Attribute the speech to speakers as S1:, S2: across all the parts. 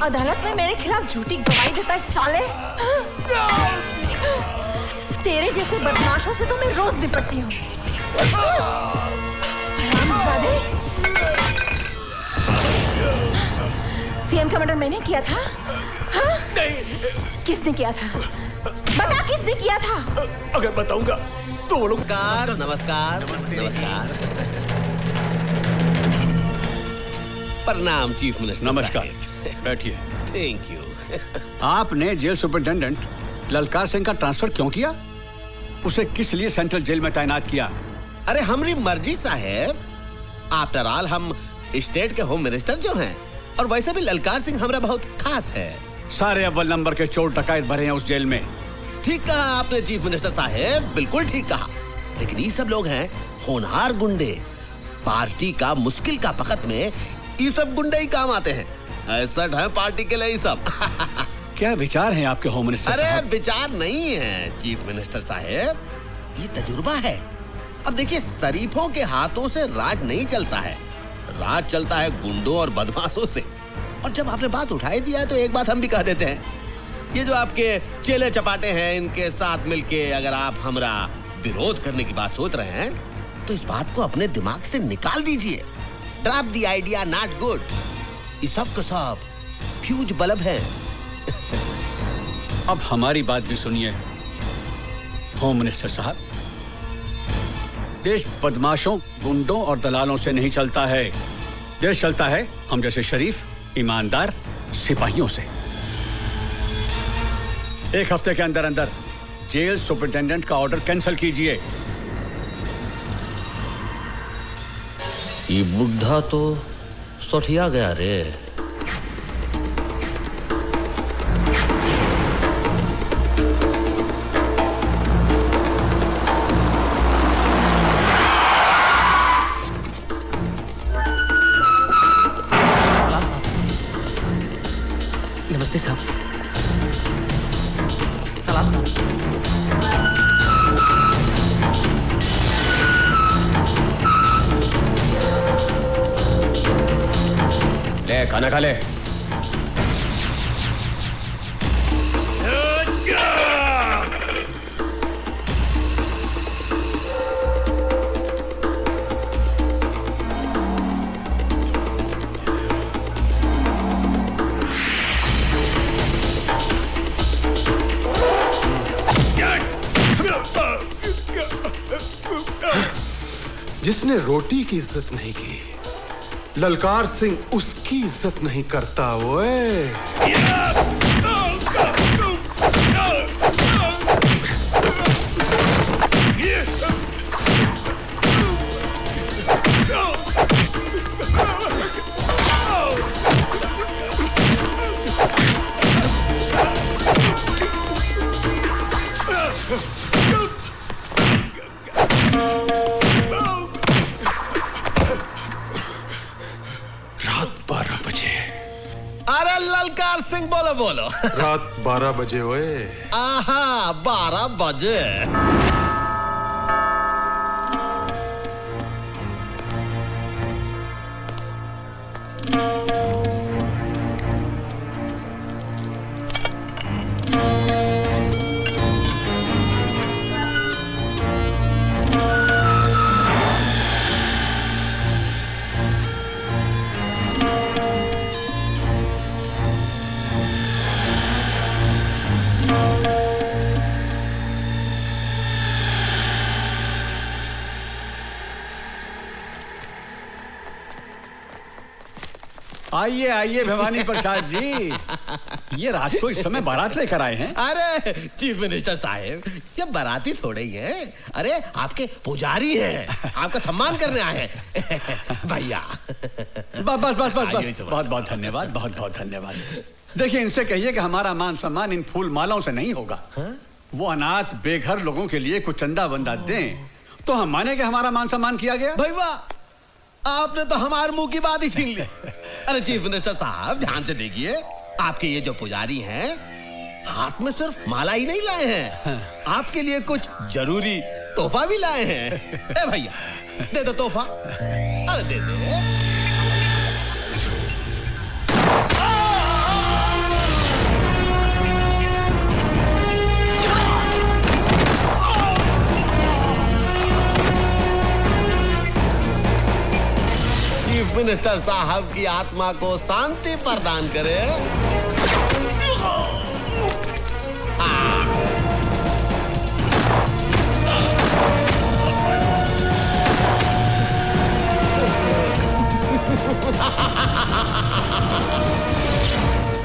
S1: अदालत में मेरे खिलाफ झूठी गवाही देता है साले। तेरे जैसे बदमाशों से तो मैं रोज निपटती हूँ। हरामजादे। सीएम का मर्डर मैंने किया था? हाँ? नहीं। किसने किया था? बता किसने किया था?
S2: अगर बताऊंगा तो वो लोग।
S3: नमस्कार। नमस्कार। प्रणाम चीफ मिनिस्टर।
S4: नमस्कार, बैठिए।
S3: Thank you.
S4: आपने जेल सुपरिटेंडेंट ललकार सिंह का ट्रांसफर क्यों किया? उसे किस लिए सेंट्रल जेल में तैनात किया?
S3: अरे हमारी मर्जी साहब। आफ्टर ऑल हम स्टेट के होम मिनिस्टर जो हैं, और वैसे भी ललकार सिंह हमारा बहुत खास है।
S4: सारे अव्वल नंबर के चोर डकैत भरे हैं उस जेल में।
S3: ठीक कहा आपने चीफ मिनिस्टर साहब, बिल्कुल ठीक कहा। लेकिन ये सब लोग हैं होनहार गुंडे। पार्टी का मुश्किल का वक्त में ये सब गुंडे ही काम आते हैं। ऐसा है पार्टी के लिए ये सब।
S4: क्या विचार हैं आपके होम मिनिस्टर
S3: अरे
S4: साहब?
S3: विचार नहीं है चीफ मिनिस्टर साहब, ये तजुर्बा है। अब देखिए, शरीफों के हाथों से राज नहीं चलता है, राज चलता है गुंडों और बदमाशों से। और जब आपने बात उठाई दिया तो एक बात हम भी कह देते हैं, ये जो आपके चेले चपाटे हैं, इनके साथ मिलके अगर आप हमारा विरोध करने की बात सोच रहे हैं तो इस बात को अपने दिमाग से निकाल दीजिए। Drop the idea, not good. ये सब का सब फ्यूज बल्ब है।
S4: अब हमारी बात भी सुनिए होम मिनिस्टर साहब। देश बदमाशों, गुंडों और दलालों से नहीं चलता है। देश चलता है हम जैसे शरीफ, ईमानदार सिपाहियों से। एक हफ्ते के अंदर अंदर जेल सुपरिटेंडेंट का ऑर्डर कैंसिल कीजिए।
S3: ये बुढ़ा तो सोठिया गया रे।
S5: नमस्ते साहब। सलाम साहब।
S2: ले खाना खा ले।
S6: जिसने रोटी की इज्जत नहीं की, ललकार सिंह उसकी इज्जत नहीं करता। ओए
S3: ललकार सिंह बोलो बोलो।
S6: रात 12 बजे। ओए
S3: आहा, 12 बजे।
S4: आइए आइए भवानी प्रसाद जी, ये रात को इस समय बारात लेकर आए हैं?
S3: अरे चीफ मिनिस्टर साहब, ये बाराती थोड़े ही हैं। अरे आपके पुजारी हैं, आपका सम्मान करने आए हैं। भैया
S4: बस बस बस बस बस, बहुत बहुत धन्यवाद, बहुत बहुत धन्यवाद। देखिए, इनसे कहिए कि हमारा मान सम्मान इन फूल मालाओं से नहीं होगा। वो अनाथ बेघर लोगों के लिए कुछ चंदा वंदा दें तो हम माने कि हमारा मान सम्मान किया गया।
S3: भाई वाह, आपने तो हमारे मुंह की बात ही छीन ली। अरे चीफ मिनिस्टर साहब, ध्यान से देखिए, आपके ये जो पुजारी हैं हाथ में सिर्फ माला ही नहीं लाए हैं, आपके लिए कुछ जरूरी तोहफा भी लाए हैं। ए भैया दे दो तोहफा। अरे दे दे। मिनिस्टर साहब की आत्मा को शांति प्रदान करे।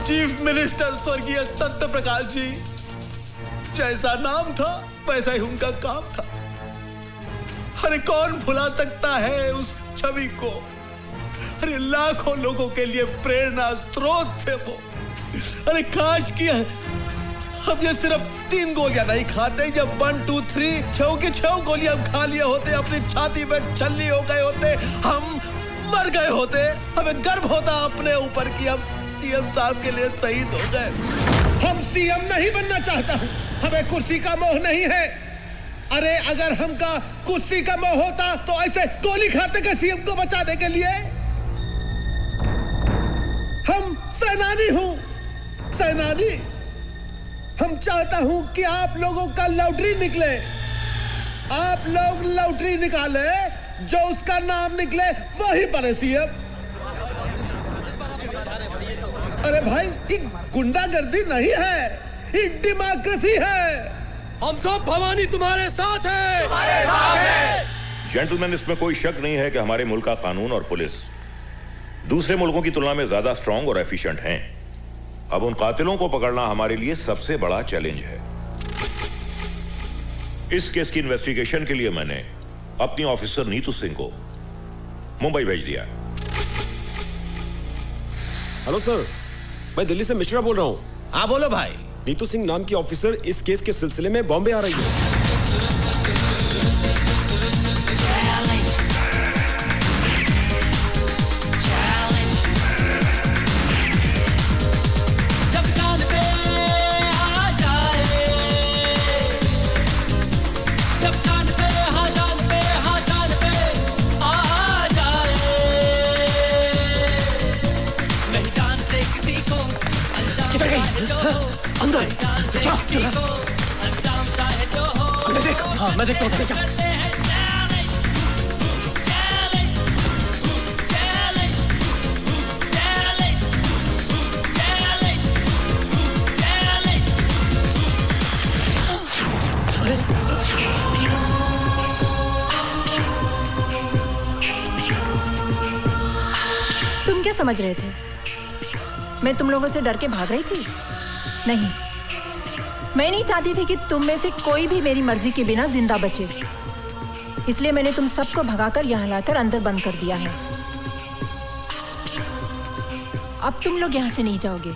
S7: चीफ मिनिस्टर स्वर्गीय सत्य प्रकाश जी, जैसा नाम था वैसा ही उनका काम था। अरे कौन भुला सकता है उस छवि को? अरे लाखों लोगों के लिए प्रेरणा स्रोत थे वो।
S3: अरे काश किया हम ये सिर्फ 3 गोलियां नहीं खाते, जब 1 2 3 6 के 6 गोलियां हम खा लिए होते, अपनी छाती में छल्ली हो गए होते,
S7: हम मर गए होते।
S3: हमें गर्व होता अपने ऊपर कि हम सीएम साहब के लिए शहीद हो गए। हम सीएम नहीं बनना चाहता हूं, हमें कुर्सी का मोह नहीं है। अरे अगर हमका कुर्सी का मोह होता तो ऐसे गोली खाते के सीएम को बचाने के लिए। हम सेनानी हूं, सेनानी। हम चाहता हूं कि आप लोगों का लॉटरी निकले, आप लोग लॉटरी निकाले, जो उसका नाम निकले वही बने सीएम। अरे भाई ये गुंडागर्दी नहीं है, ये डेमोक्रेसी है।
S2: हम सब भवानी तुम्हारे साथ हैं।
S8: जेंटलमैन, इसमें कोई शक नहीं है कि हमारे मुल्क का कानून और पुलिस दूसरे मुल्कों की तुलना में ज्यादा स्ट्रांग और एफिशिएंट हैं। अब उन कातिलों को पकड़ना हमारे लिए सबसे बड़ा चैलेंज है। इस केस की इन्वेस्टिगेशन के लिए मैंने अपनी ऑफिसर नीतू सिंह को मुंबई भेज दिया।
S2: हेलो सर, मैं दिल्ली से मिश्रा बोल रहा हूँ।
S3: हाँ बोलो भाई।
S2: नीतू सिंह नाम की ऑफिसर इस केस के सिलसिले में बॉम्बे आ रही है।
S5: अंदर देख। हाँ मैं देखता हूँ।
S1: तुम क्या समझ रहे थे? मैं तुम लोगों से डर के भाग रही थी? नहीं, मैं नहीं चाहती थी कि तुम में से कोई भी मेरी मर्जी के बिना जिंदा बचे। इसलिए मैंने तुम सबको भगाकर यहाँ लाकर अंदर बंद कर दिया है। अब तुम लोग यहाँ से नहीं जाओगे,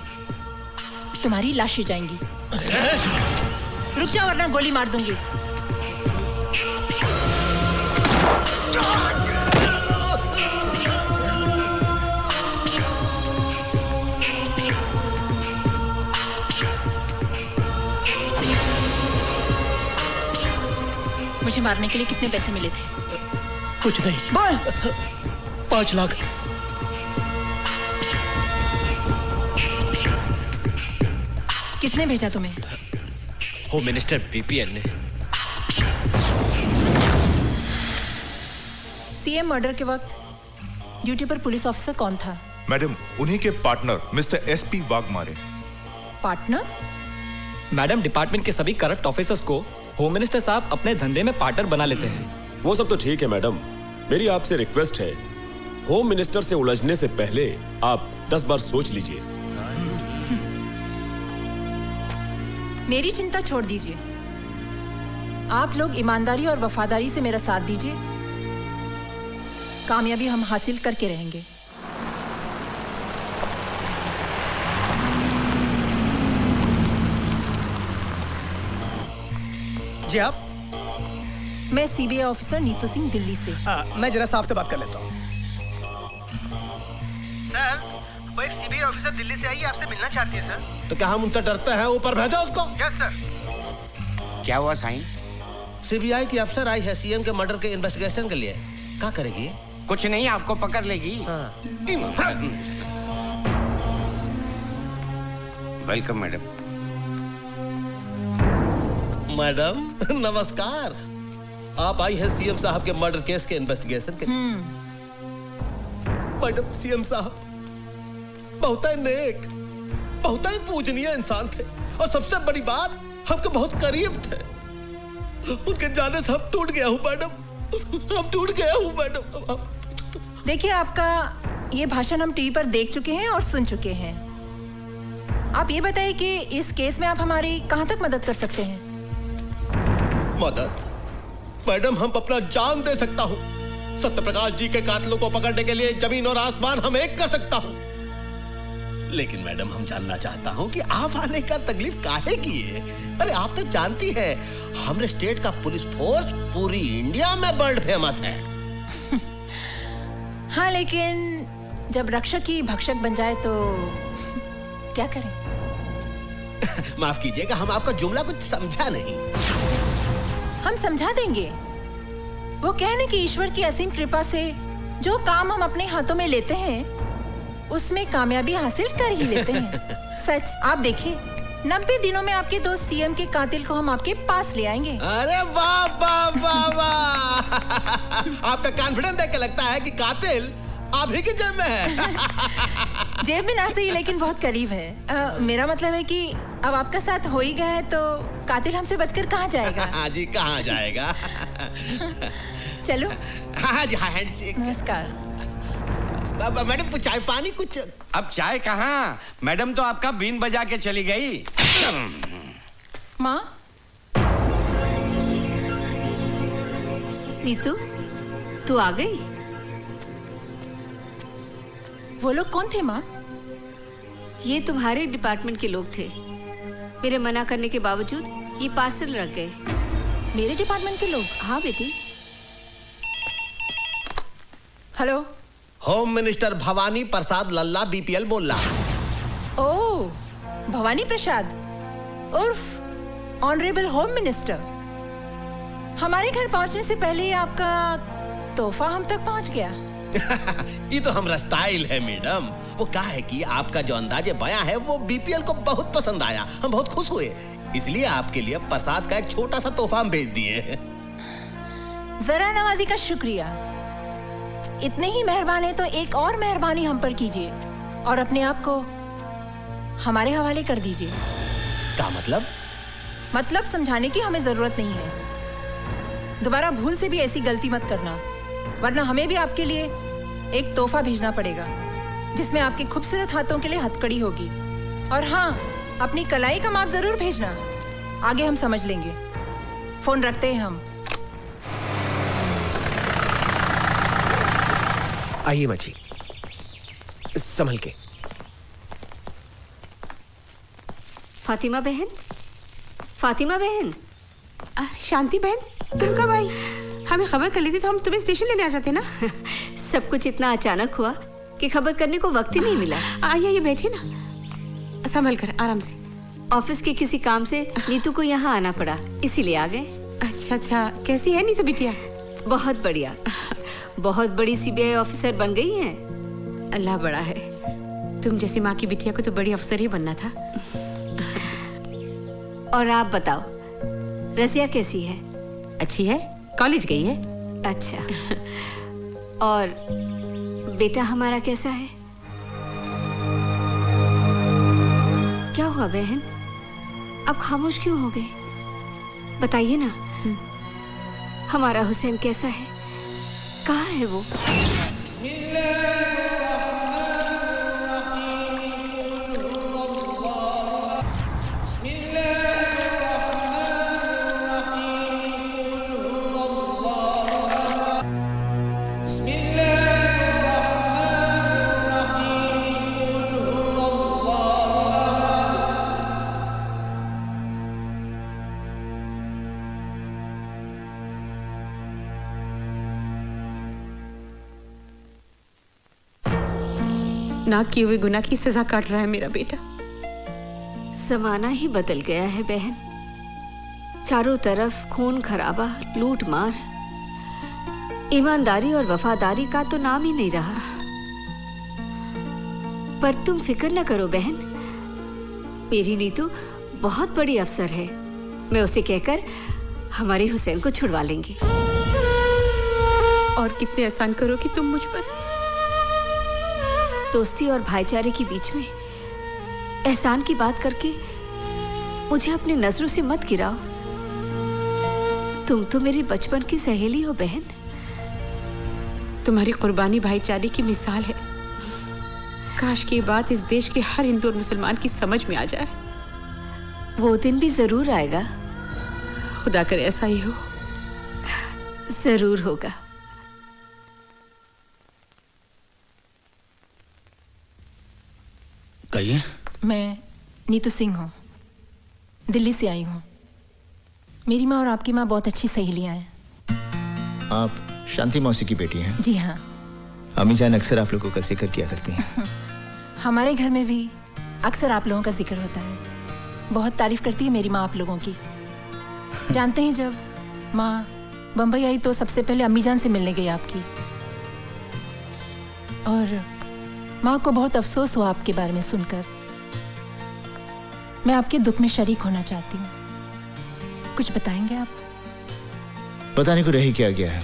S1: तुम्हारी लाशें जाएंगी। रुक जाओ वरना गोली मार दूंगी। मुझे मारने के लिए कितने पैसे मिले थे?
S5: कुछ नहीं।
S1: बोल।
S5: 5 लाख।
S1: किसने भेजा तुम्हें?
S5: होम मिनिस्टर बीपीएल ने।
S1: सीएम मर्डर के वक्त ड्यूटी पर पुलिस ऑफिसर कौन था?
S9: मैडम, उन्हीं के partner mister SP Waghmare.
S1: Partner?
S5: Madam, department के सभी करप्ट ऑफिसर्स को होम मिनिस्टर साहब अपने धंधे में पार्टनर बना लेते हैं।
S2: वो सब तो ठीक है मैडम, मेरी आपसे रिक्वेस्ट है, होम मिनिस्टर से उलझने से पहले आप 10 बार सोच लीजिए।
S1: मेरी चिंता छोड़ दीजिए, आप लोग ईमानदारी और वफादारी से मेरा साथ दीजिए, कामयाबी हम हासिल करके रहेंगे।
S10: जी आप?
S1: मैं सीबीआई ऑफिसर नीतू सिंह, दिल्ली से।
S10: मैं जरा साहब से बात कर लेता हूँ। सर, वो एक सीबीआई ऑफिसर दिल्ली से आई है, आपसे मिलना चाहती है सर।
S3: तो क्या हम उनसे डरते हैं? ऊपर भेजो उसको।
S10: Yes sir.
S11: क्या हुआ साईं?
S3: सीबीआई की अफसर आई है सीएम के मर्डर के इन्वेस्टिगेशन के लिए। क्या करेगी?
S11: कुछ नहीं, आपको पकड़ लेगी। Welcome madam.
S3: मैडम नमस्कार। आप आई है सीएम साहब के मर्डर केस के इन्वेस्टिगेशन के लिए। मैडम सीएम साहब बहुत ही नेक, बहुत ही पूजनीय इंसान थे और सबसे बड़ी बात हमको बहुत करीब थे। उनके जाने से हम टूट गया हूँ मैडम, हम टूट गया हूँ मैडम।
S1: देखिए, आपका ये भाषण हम टीवी पर देख चुके हैं और सुन चुके हैं। आप ये बताइए कि इस केस में आप हमारी कहां तक मदद कर सकते हैं?
S3: मदद? मैडम, हम अपना जान दे सकता हूँ। सत्यप्रकाश जी के कातिलों को पकड़ने के लिए जमीन और आसमान हम एक कर सकता हूँ। लेकिन मैडम, हम जानना चाहता हूँ कि आप आने का तकलीफ काहे की है? अरे आप तो जानती है हमारे स्टेट का पुलिस फोर्स पूरी इंडिया में वर्ल्ड फेमस है।
S1: हाँ, लेकिन जब रक्षक ही भक्षक बन जाए तो क्या करें?
S3: माफ कीजिएगा, हम आपका जुमला कुछ समझा नहीं।
S1: हम समझा देंगे। वो कहने की ईश्वर की असीम कृपा से जो काम हम अपने हाथों में लेते हैं उसमें कामयाबी हासिल कर ही लेते हैं। सच, आप देखिए, 90 दिनों में आपके दोस्त सीएम के कातिल को हम आपके पास ले आएंगे।
S3: अरे वाह वाह वाह वाह! आपका कॉन्फिडेंस देख के लगता है कि कातिल आप ही की जेब में है।
S1: जेब में ना सही, लेकिन बहुत करीब है। मेरा मतलब है कि अब आपका साथ हो ही गया है तो कातिल हमसे बचकर कहाँ जाएगा?
S3: हाँ जी, कहाँ जाएगा?
S1: चलो।
S3: हाँ जी, हाँ हैंडशेक।
S1: नमस्कार।
S3: मैडम, कुछ चाय पानी कुछ?
S11: अब चाय कहाँ, मैडम तो आपका बीन बजा के चली गई।
S1: माँ?
S12: नीतू, तू आ गई?
S1: वो लोग कौन थे माँ?
S12: ये तुम्हारे डिपार्टमेंट के लोग थे। मेरे मना करने के बावजूद ये पार्सल रख गए।
S1: मेरे डिपार्टमेंट के लोग?
S12: हाँ बेटी।
S1: हेलो,
S3: होम मिनिस्टर भवानी प्रसाद लल्ला बीपीएल बोल रहा।
S1: ओह, भवानी प्रसाद उर्फ ऑनरेबल होम मिनिस्टर। हमारे घर पहुंचने से पहले ही आपका तोहफा हम तक पहुंच गया।
S3: ये तो हमारा स्टाइल है मैडम। वो क्या है कि आपका जो अंदाजे बयां है वो बीपीएल को बहुत पसंद आया, हम बहुत खुश हुए, इसलिए आपके लिए प्रसाद का एक छोटा सा तोहफा हम भेज दिए।
S1: जरा नवाजी का शुक्रिया। इतने ही मेहरबान है तो एक और मेहरबानी हम पर कीजिए और अपने आप को हमारे हवाले कर दीजिए।
S3: क्या मतलब?
S1: मतलब समझाने की हमें जरूरत नहीं है। दोबारा भूल से भी ऐसी गलती मत करना, वरना हमें भी आपके लिए एक तोहफा भेजना पड़ेगा जिसमें आपके खूबसूरत हाथों के लिए हथकड़ी होगी। और हाँ, अपनी कलाई का माप जरूर भेजना, आगे हम समझ लेंगे। फोन रखते हैं हम।
S13: आइए मची, संभल के।
S12: फातिमा बहन, फातिमा बहन।
S14: शांति बहन, तुम कब आई? हमें खबर कर ली थी तो हम तुम्हें स्टेशन लेने आ जाते ना।
S12: सब कुछ इतना अचानक हुआ कि खबर करने को वक्त ही नहीं मिला।
S14: आइए बैठिए ना, संभल कर, आराम से।
S12: ऑफिस के किसी काम से नीतू को यहाँ आना पड़ा, इसीलिए आ गए।
S14: अच्छा अच्छा, कैसी है नीतू बिटिया?
S12: बहुत बढ़िया, बहुत बड़ी सीबीआई ऑफिसर बन गई हैं।
S14: अल्लाह बड़ा है, तुम जैसी माँ की बिटिया को तो बड़ी अफसर ही बनना था।
S12: और आप बताओ, रसिया कैसी है?
S14: अच्छी है, कॉलेज गई है।
S12: अच्छा, और बेटा हमारा कैसा है? क्या हुआ बहन, अब खामोश क्यों हो गई? बताइए ना, हमारा हुसैन कैसा है? कहाँ है वो?
S14: ना किए हुए गुनाह की सजा काट रहा है मेरा बेटा।
S12: जमाना ही बदल गया है बहन, चारों तरफ खून खराबा, लूट मार, ईमानदारी और वफादारी का तो नाम ही नहीं रहा। पर तुम फिक्र न करो बहन, मेरी नीतू बहुत बड़ी अफसर है। मैं उसे कहकर हमारे हुसैन को छुड़वा लेंगे।
S14: और कितने एहसान करोगी तुम मुझ पर।
S12: दोस्ती और भाईचारे के बीच में एहसान की बात करके मुझे अपनी नजरों से मत गिराओ। तुम तो मेरी बचपन की सहेली हो बहन।
S14: तुम्हारी कुर्बानी भाईचारे की मिसाल है। काश की ये बात इस देश के हर हिंदू और मुसलमान की समझ में आ जाए।
S12: वो दिन भी जरूर आएगा।
S14: खुदा करे ऐसा ही हो।
S12: जरूर होगा।
S15: कहिए।
S1: मैं नीतू सिंह हूँ, दिल्ली से आई हूँ। मेरी माँ और आपकी माँ बहुत अच्छी सहेलियाँ हैं।
S15: आप शांति मौसी की बेटी हैं?
S1: जी हाँ।
S15: अम्मी जान अक्सर आप लोगों का जिक्र किया करती हैं।
S1: हमारे घर में भी अक्सर आप लोगों का जिक्र होता है। बहुत तारीफ करती है मेरी माँ आप लोगों की। जानते हैं, जब माँ बम्बई आई तो सबसे पहले अम्मी जान से मिलने गई आपकी, और माँ को बहुत अफसोस हुआ आपके बारे में सुनकर। मैं आपके दुख में शरीक होना चाहती हूँ। कुछ बताएंगे आप?
S15: बताने को रह ही क्या गया है।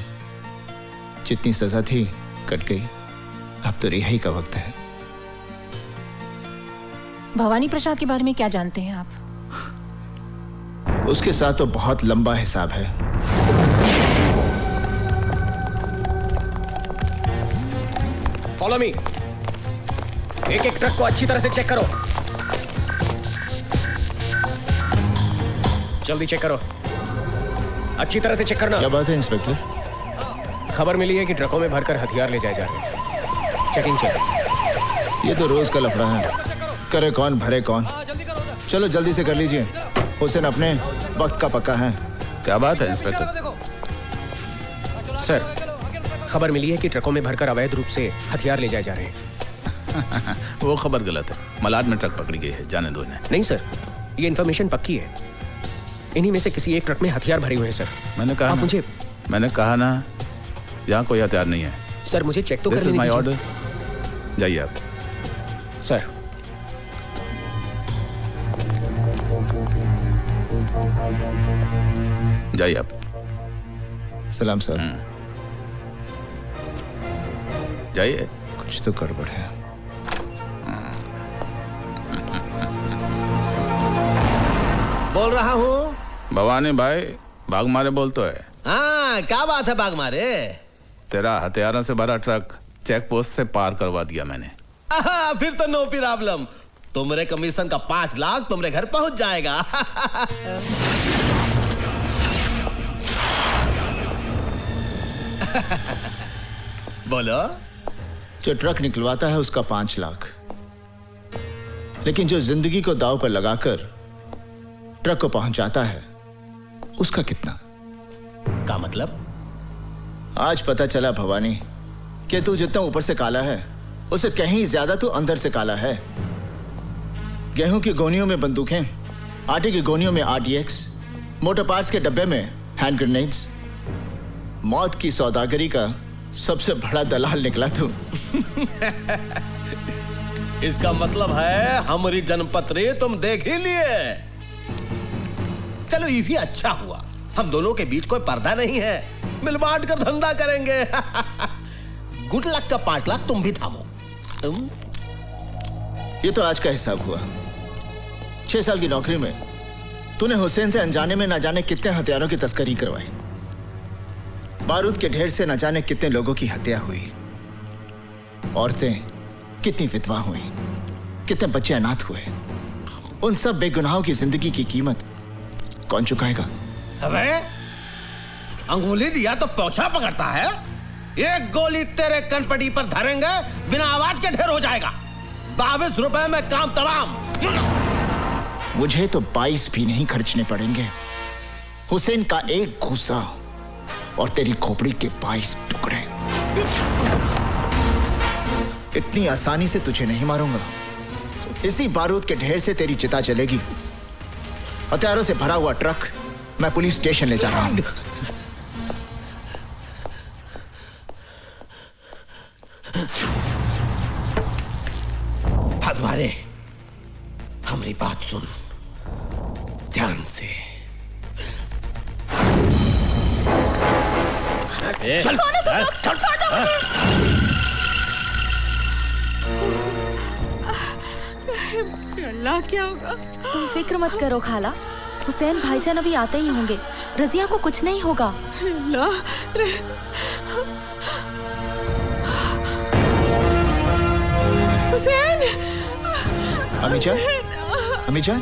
S15: जितनी सजा थी कट गई, अब तो रिहाई का वक्त है।
S1: भवानी प्रसाद के बारे में क्या जानते हैं आप?
S15: उसके साथ तो बहुत लंबा हिसाब है।
S13: Follow me. एक एक ट्रक को अच्छी तरह से चेक करो। जल्दी चेक करो, अच्छी तरह से चेक करना।
S15: क्या बात है इंस्पेक्टर?
S13: खबर मिली है कि ट्रकों में भरकर हथियार ले जाए जा रहे हैं। Checking check.
S15: ये तो रोज का लफड़ा है। करे कौन भरे कौन। चलो जल्दी से कर लीजिए। हुसैन अपने वक्त का पक्का है।
S16: क्या बात है इंस्पेक्टर?
S13: सर, खबर मिली है कि ट्रकों में भरकर अवैध रूप से हथियार ले जाए जा रहे हैं।
S16: वो खबर गलत है। मलाड में ट्रक पकड़ी गई है, जाने दो इन्हें।
S13: नहीं सर, ये इन्फॉर्मेशन पक्की है। इन्हीं में से किसी एक ट्रक में हथियार भरे हुए हैं सर।
S16: मैंने कहा ना यहाँ कोई हथियार नहीं है।
S13: सर मुझे चेक तो करने दीजिए।
S16: My order. जाइए आप।
S13: सर,
S16: जाइए आप।
S15: सलाम सर।
S16: जाइए।
S15: कुछ तो गड़बड़ है।
S3: बोल रहा हूँ।
S16: भवानी भाई, भाग मारे बोल तो है।
S3: हाँ, क्या बात है भाग मारे?
S16: तेरा हथियारों से भरा ट्रक चेक पोस्ट से पार करवा दिया मैंने।
S3: फिर तो नो प्रॉब्लम। तुम्हारे कमीशन का 5 लाख तुम्हारे घर पहुंच जाएगा। बोलो।
S15: जो ट्रक निकलवाता है उसका 5 लाख, लेकिन जो जिंदगी को दांव पर लगाकर ट्रक को पहुंचाता है उसका कितना?
S3: का मतलब?
S15: आज पता चला भवानी कि तू जितना ऊपर से काला है उससे कहीं ज्यादा तू अंदर से काला है। गेहूं की गोनियों में बंदूकें, आटे की गोनियों में RDX, मोटर पार्ट्स के डब्बे में हैंड ग्रेनेड्स। मौत की सौदागरी का सबसे बड़ा दलाल निकला तू।
S3: इसका मतलब है हमारी जन्मपत्री तुम देख ही लिए। चलो ये भी अच्छा हुआ, हम दोनों के बीच कोई पर्दा नहीं है। मिल बांट कर धंधा करेंगे। गुड लक का 5 लाख तुम भी थामो।
S15: ये तो आज का हिसाब हुआ। 6 साल की नौकरी में तूने हुसैन से अनजाने में ना जाने कितने हथियारों की तस्करी करवाई। बारूद के ढेर से न जाने कितने लोगों की हत्या हुई। औरतें कितनी विधवा हुई, कितने बच्चे अनाथ हुए। उन सब बेगुनाहों की जिंदगी की कीमत कौन चुकाएगा?
S3: अबे अंगुली दिया तो पोछा पकड़ता है। एक गोली तेरे कनपटी पर धरेंगे, बिना आवाज के ढेर हो जाएगा। 22 रुपए में काम तमाम।
S15: मुझे तो 22 भी नहीं खर्चने पड़ेंगे। हुसैन का एक घूसा और तेरी खोपड़ी के 22 टुकड़े। इतनी आसानी से तुझे नहीं मारूंगा। इसी बारूद के ढेर से तेरी चिता चलेगी। हथियारों से भरा हुआ ट्रक मैं पुलिस स्टेशन ले जा रहा हूं।
S3: भगवाने, हमारी बात सुन ध्यान से।
S17: चल,
S14: अल्लाह क्या होगा?
S17: तुम फिक्र मत करो खाला, हुसैन भाईजान अभी आते ही होंगे। रजिया को कुछ नहीं होगा।
S14: हुसैन!
S15: अमीजान, अमीजान,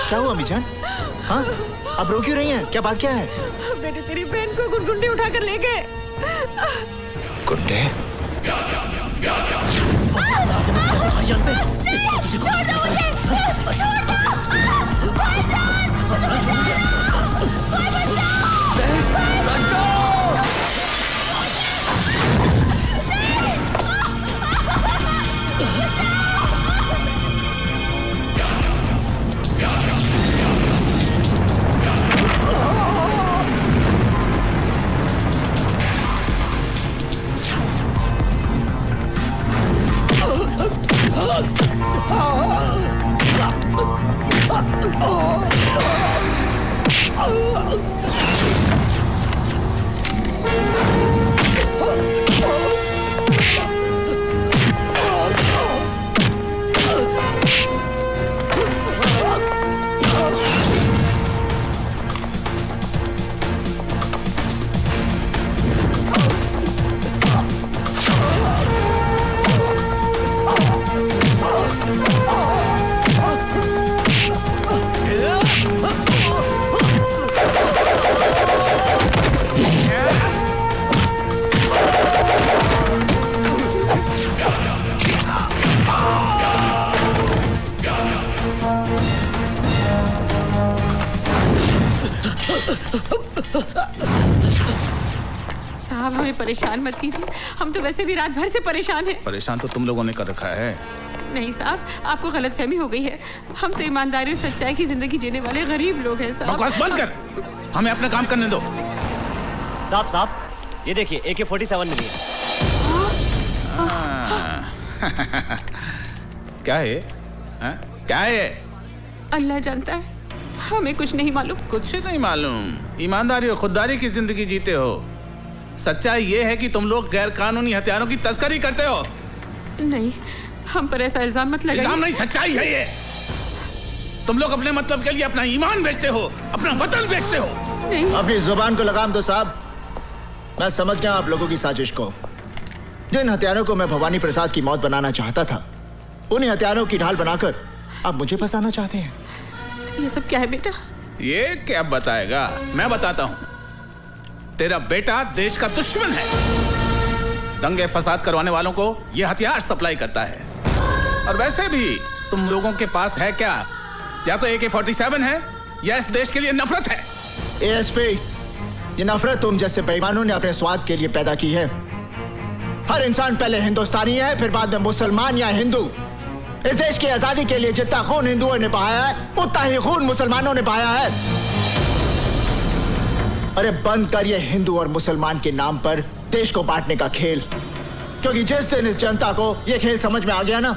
S15: क्या हुआ अमीजान? हाँ, अब रो क्यों रही हैं? क्या बात क्या है?
S14: बेटे तेरी बहन को गुंडे उठाकर ले गए।
S15: गुंडे?
S14: साहब हमें परेशान मत कीजिए, हम तो वैसे भी रात भर से परेशान हैं।
S16: परेशान तो तुम लोगों ने कर रखा है।
S14: नहीं साहब, आपको गलतफहमी हो गई है। हम तो ईमानदारी और सच्चाई की जिंदगी जीने वाले गरीब लोग हैं साहब।
S16: बकवास बंद कर, हमें अपना काम करने दो।
S18: साहब ये देखिए AK-47 मिली है।
S16: क्या है? क्या है?
S14: अल्लाह जानता है, हमें कुछ नहीं मालूम।
S16: कुछ नहीं मालूम? ईमानदारी और खुददारी की जिंदगी जीते हो। सच्चाई ये है कि तुम लोग गैर कानूनी हथियारों की तस्करी करते हो।
S14: नहीं, हम पर ऐसा इल्जाम मत लगाइए।
S16: इल्जाम नहीं, सच्चाई है ये। तुम लोग अपने मतलब के लिए अपना ईमान बेचते हो, अपना वतन बेचते हो।
S14: नहीं।
S15: अपनी जुबान को लगाम दो साहब। मैं समझ गया आप लोगों की साजिश को। जिन हथियारों को मैं भवानी प्रसाद की मौत बनाना चाहता था, उन्हीं हथियारों की ढाल बनाकर आप मुझे फंसाना चाहते हैं।
S14: ये सब क्या है बेटा?
S16: ये क्या बताएगा? मैं बताता हूँ। तेरा बेटा देश का दुश्मन है। दंगे फसाद करवाने वालों को ये हथियार सप्लाई करता है। और वैसे भी तुम लोगों के पास है क्या? या तो AK-47 है या इस देश के लिए नफरत है।
S15: ASP, ये नफरत तुम जैसे बेईमानों ने अपने स्वाद के लिए पैदा की है। हर इंसान पहले हिंदुस्तानी है, फिर बाद में मुसलमान या हिंदू। इस देश की आजादी के लिए जितना खून हिंदुओं ने बहाया है, उतना ही खून मुसलमानों ने बहाया है। अरे बंद कर ये हिंदू और मुसलमान के नाम पर देश को बांटने का खेल। क्योंकि जिस दिन इस जनता को ये खेल समझ में आ गया ना,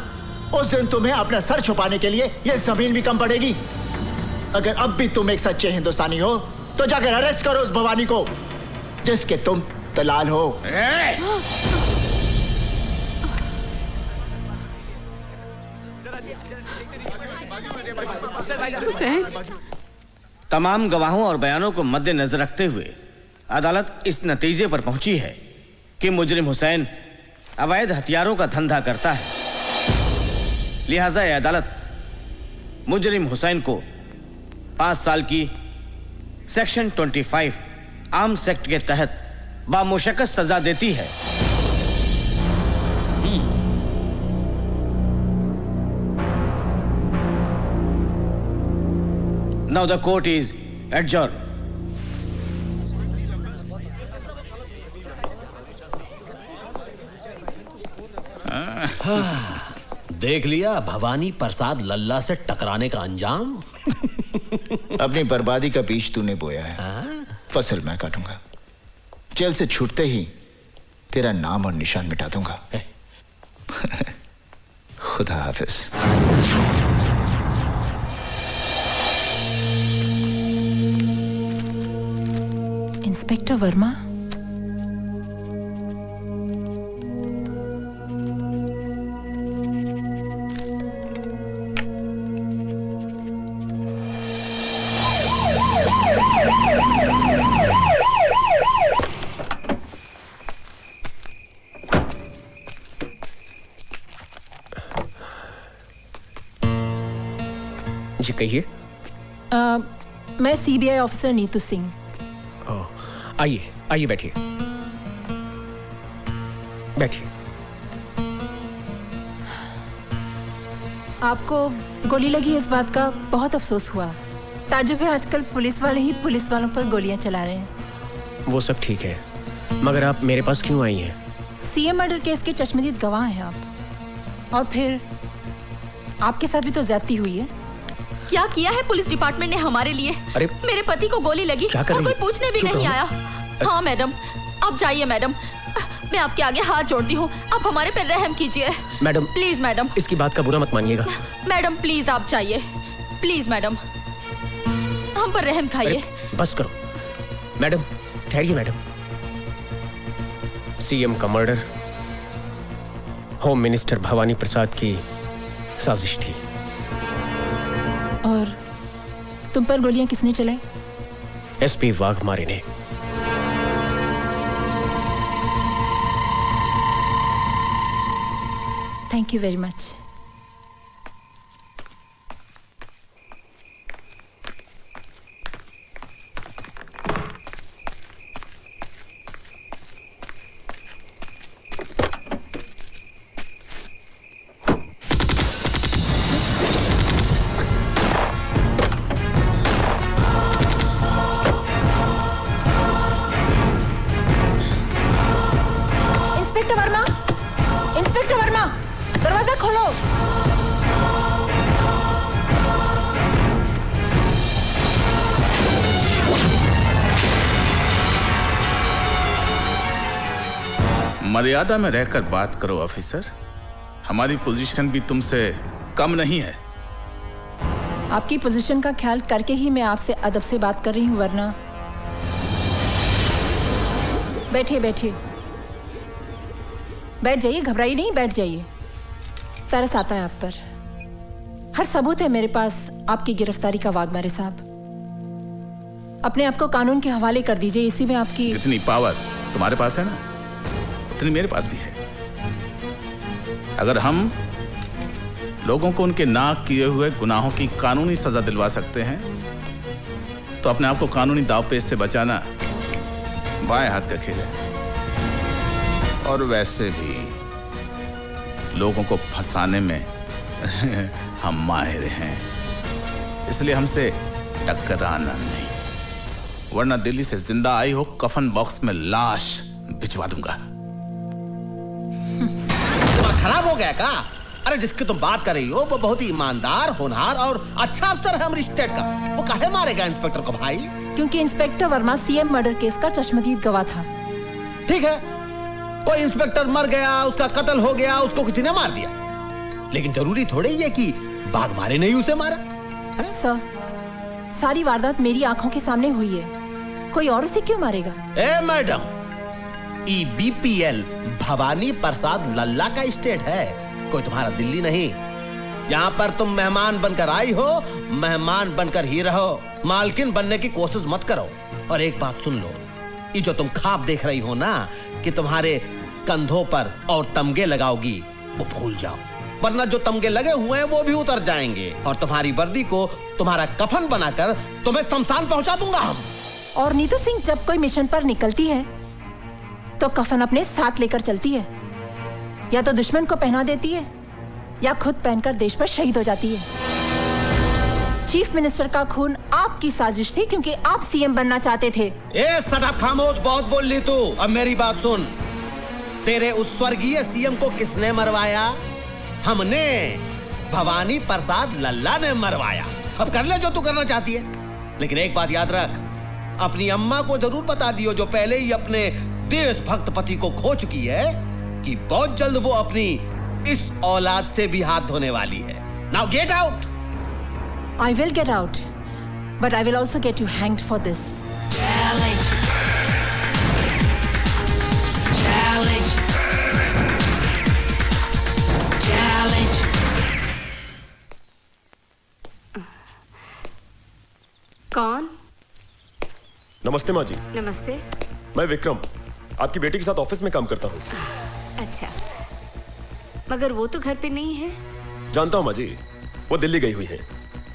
S15: उस दिन तुम्हें अपना सर छुपाने के लिए ये जमीन भी कम पड़ेगी। अगर अब भी तुम एक सच्चे हिंदुस्तानी हो तो जाकर अरेस्ट करो उस भवानी को जिसके तुम दलाल हो।
S18: तमाम गवाहों और बयानों को मद्देनजर रखते हुए अदालत इस नतीजे पर पहुंची है कि मुजरिम हुसैन अवैध हथियारों का धंधा करता है। लिहाजा यह अदालत मुजरिम हुसैन को 5 साल की सेक्शन 25 आर्म्स एक्ट के तहत बामुशक्कत सजा देती है। Now the court is adjourned.
S3: देख लिया भवानी प्रसाद लल्ला से टकराने का अंजाम।
S15: अपनी बर्बादी का बीज तूने बोया है, फसल मैं काटूंगा। जेल से छूटते ही तेरा नाम और निशान मिटा दूंगा। खुदा हाफिज।
S1: इंस्पेक्टर वर्मा,
S13: जी कहिए।
S1: मैं सीबीआई ऑफिसर नीतू सिंह।
S13: आइए आइए, बैठिए बैठिए।
S1: आपको गोली लगी इस बात का बहुत अफसोस हुआ। ताजुब है, आजकल पुलिस वाले ही पुलिस वालों पर गोलियां चला रहे हैं।
S13: वो सब ठीक है, मगर आप मेरे पास क्यों आई हैं?
S1: सीएम मर्डर केस के चश्मदीद गवाह हैं आप, और फिर आपके साथ भी तो ज्यादती हुई है।
S17: क्या किया है पुलिस डिपार्टमेंट ने हमारे लिए?
S13: अरे
S17: मेरे पति को गोली लगी
S13: क्या कर
S17: और
S13: रही
S17: कोई
S13: है?
S17: पूछने भी नहीं आया। हाँ मैडम, आप जाइए मैडम, मैं आपके आगे हाथ जोड़ती हूँ, आप हमारे पे रहम कीजिए
S13: मैडम।
S17: प्लीज मैडम,
S13: इसकी बात का बुरा मत मानिएगा।
S17: मैडम प्लीज आप जाइए, प्लीज मैडम, हम पर रहम खाइए।
S13: बस करो मैडम, ठहरिए मैडम। सीएम का मर्डर होम मिनिस्टर भवानी प्रसाद की साजिश थी।
S1: और तुम पर गोलियां किसने चलाई?
S13: एसपी वाघमारे ने।
S1: Thank you very much. Inspector Verma, inspector Verma, दरवाजा खोलो।
S16: मर्यादा में रहकर बात करो ऑफिसर, हमारी पोजीशन भी तुमसे कम नहीं है।
S1: आपकी पोजीशन का ख्याल करके ही मैं आपसे अदब से बात कर रही हूँ, वरना। बैठिए बैठिए, बैठ जाइए, घबराइए नहीं, बैठ जाइए। तरस आता है आप पर। हर सबूत है मेरे पास आपकी गिरफ्तारी का, वाघमारे साहब। अपने आप को कानून के हवाले कर दीजिए, इसी में आपकी
S16: इतनी पावर तुम्हारे पास है ना, उतनी मेरे पास भी है। अगर हम लोगों को उनके नाक किए हुए गुनाहों की कानूनी सजा दिलवा सकते हैं, तो अपने आप को कानूनी दावपेच से बचाना बाएं हाथ का खेल है। और वैसे भी लोगों को फंसाने में हम माहिर हैं, इसलिए हमसे टकराना नहीं, वरना दिल्ली से जिंदा आई हो कफन बॉक्स में लाश भिजवा दूंगा।
S3: दिमाग खराब हो गया का? अरे जिसकी तुम बात कर रही हो वो बहुत ही ईमानदार, होनहार और अच्छा अफसर है हमारी स्टेट का। वो काहे मारेगा इंस्पेक्टर को भाई?
S1: क्योंकि inspector Verma CM murder case का चश्मदीद गवाह था।
S3: ठीक है, कोई इंस्पेक्टर मर गया, उसका कत्ल हो गया, उसको किसी ने मार दिया, लेकिन जरूरी थोड़े ही है कि वाघमारे ने ही उसे मारा।
S1: सर, सारी वारदात मेरी आंखों के सामने हुई है, कोई और उसे क्यों मारेगा?
S3: ए मैडम, EBPL भवानी प्रसाद लल्ला का स्टेट है, कोई तुम्हारा दिल्ली नहीं। यहाँ पर तुम मेहमान बनकर आई हो, मेहमान बनकर ही रहो, मालकिन बनने की कोशिश मत करो। और एक बात सुन लो, ये जो तुम ख्वाब देख रही हो ना कि तुम्हारे कंधों पर और तमगे लगाओगी, वो भूल जाओ, वरना जो तमगे लगे हुए हैं वो भी उतर जाएंगे और तुम्हारी वर्दी को तुम्हारा कफन बनाकर तुम्हें शमशान पहुंचा दूंगा हम।
S1: और नीतू सिंह जब कोई मिशन पर निकलती है तो कफन अपने साथ लेकर चलती है, या तो दुश्मन को पहना देती है या खुद पहनकर देश पर शहीद हो जाती है। चीफ मिनिस्टर का खून आपकी साजिश थी, क्योंकि आप सीएम बनना चाहते थे।
S3: ए सटअप, खामोश, बहुत बोल ली तू। अब मेरी बात सुन, तेरे उस स्वर्गीय सीएम को किसने मरवाया? हमने, भवानी प्रसाद लल्ला ने मरवाया। अब कर ले जो तू करना चाहती है, लेकिन एक बात याद रख, अपनी अम्मा को जरूर बता दियो, जो पहले ही अपने देशभक्त पति को खो चुकी है, कि बहुत जल्द वो अपनी इस औलाद से भी हाथ धोने वाली है। Now get out.
S1: I will get out, but I will also get you hanged for this.
S19: Challenge. Challenge. Challenge.
S12: कौन?
S2: नमस्ते माँ जी।
S12: नमस्ते।
S2: मैं विक्रम, आपकी बेटी के साथ ऑफिस में काम करता हूँ।
S12: अच्छा, मगर वो तो घर पे नहीं है।
S2: जानता हूँ माँ जी, वो दिल्ली गई हुई है।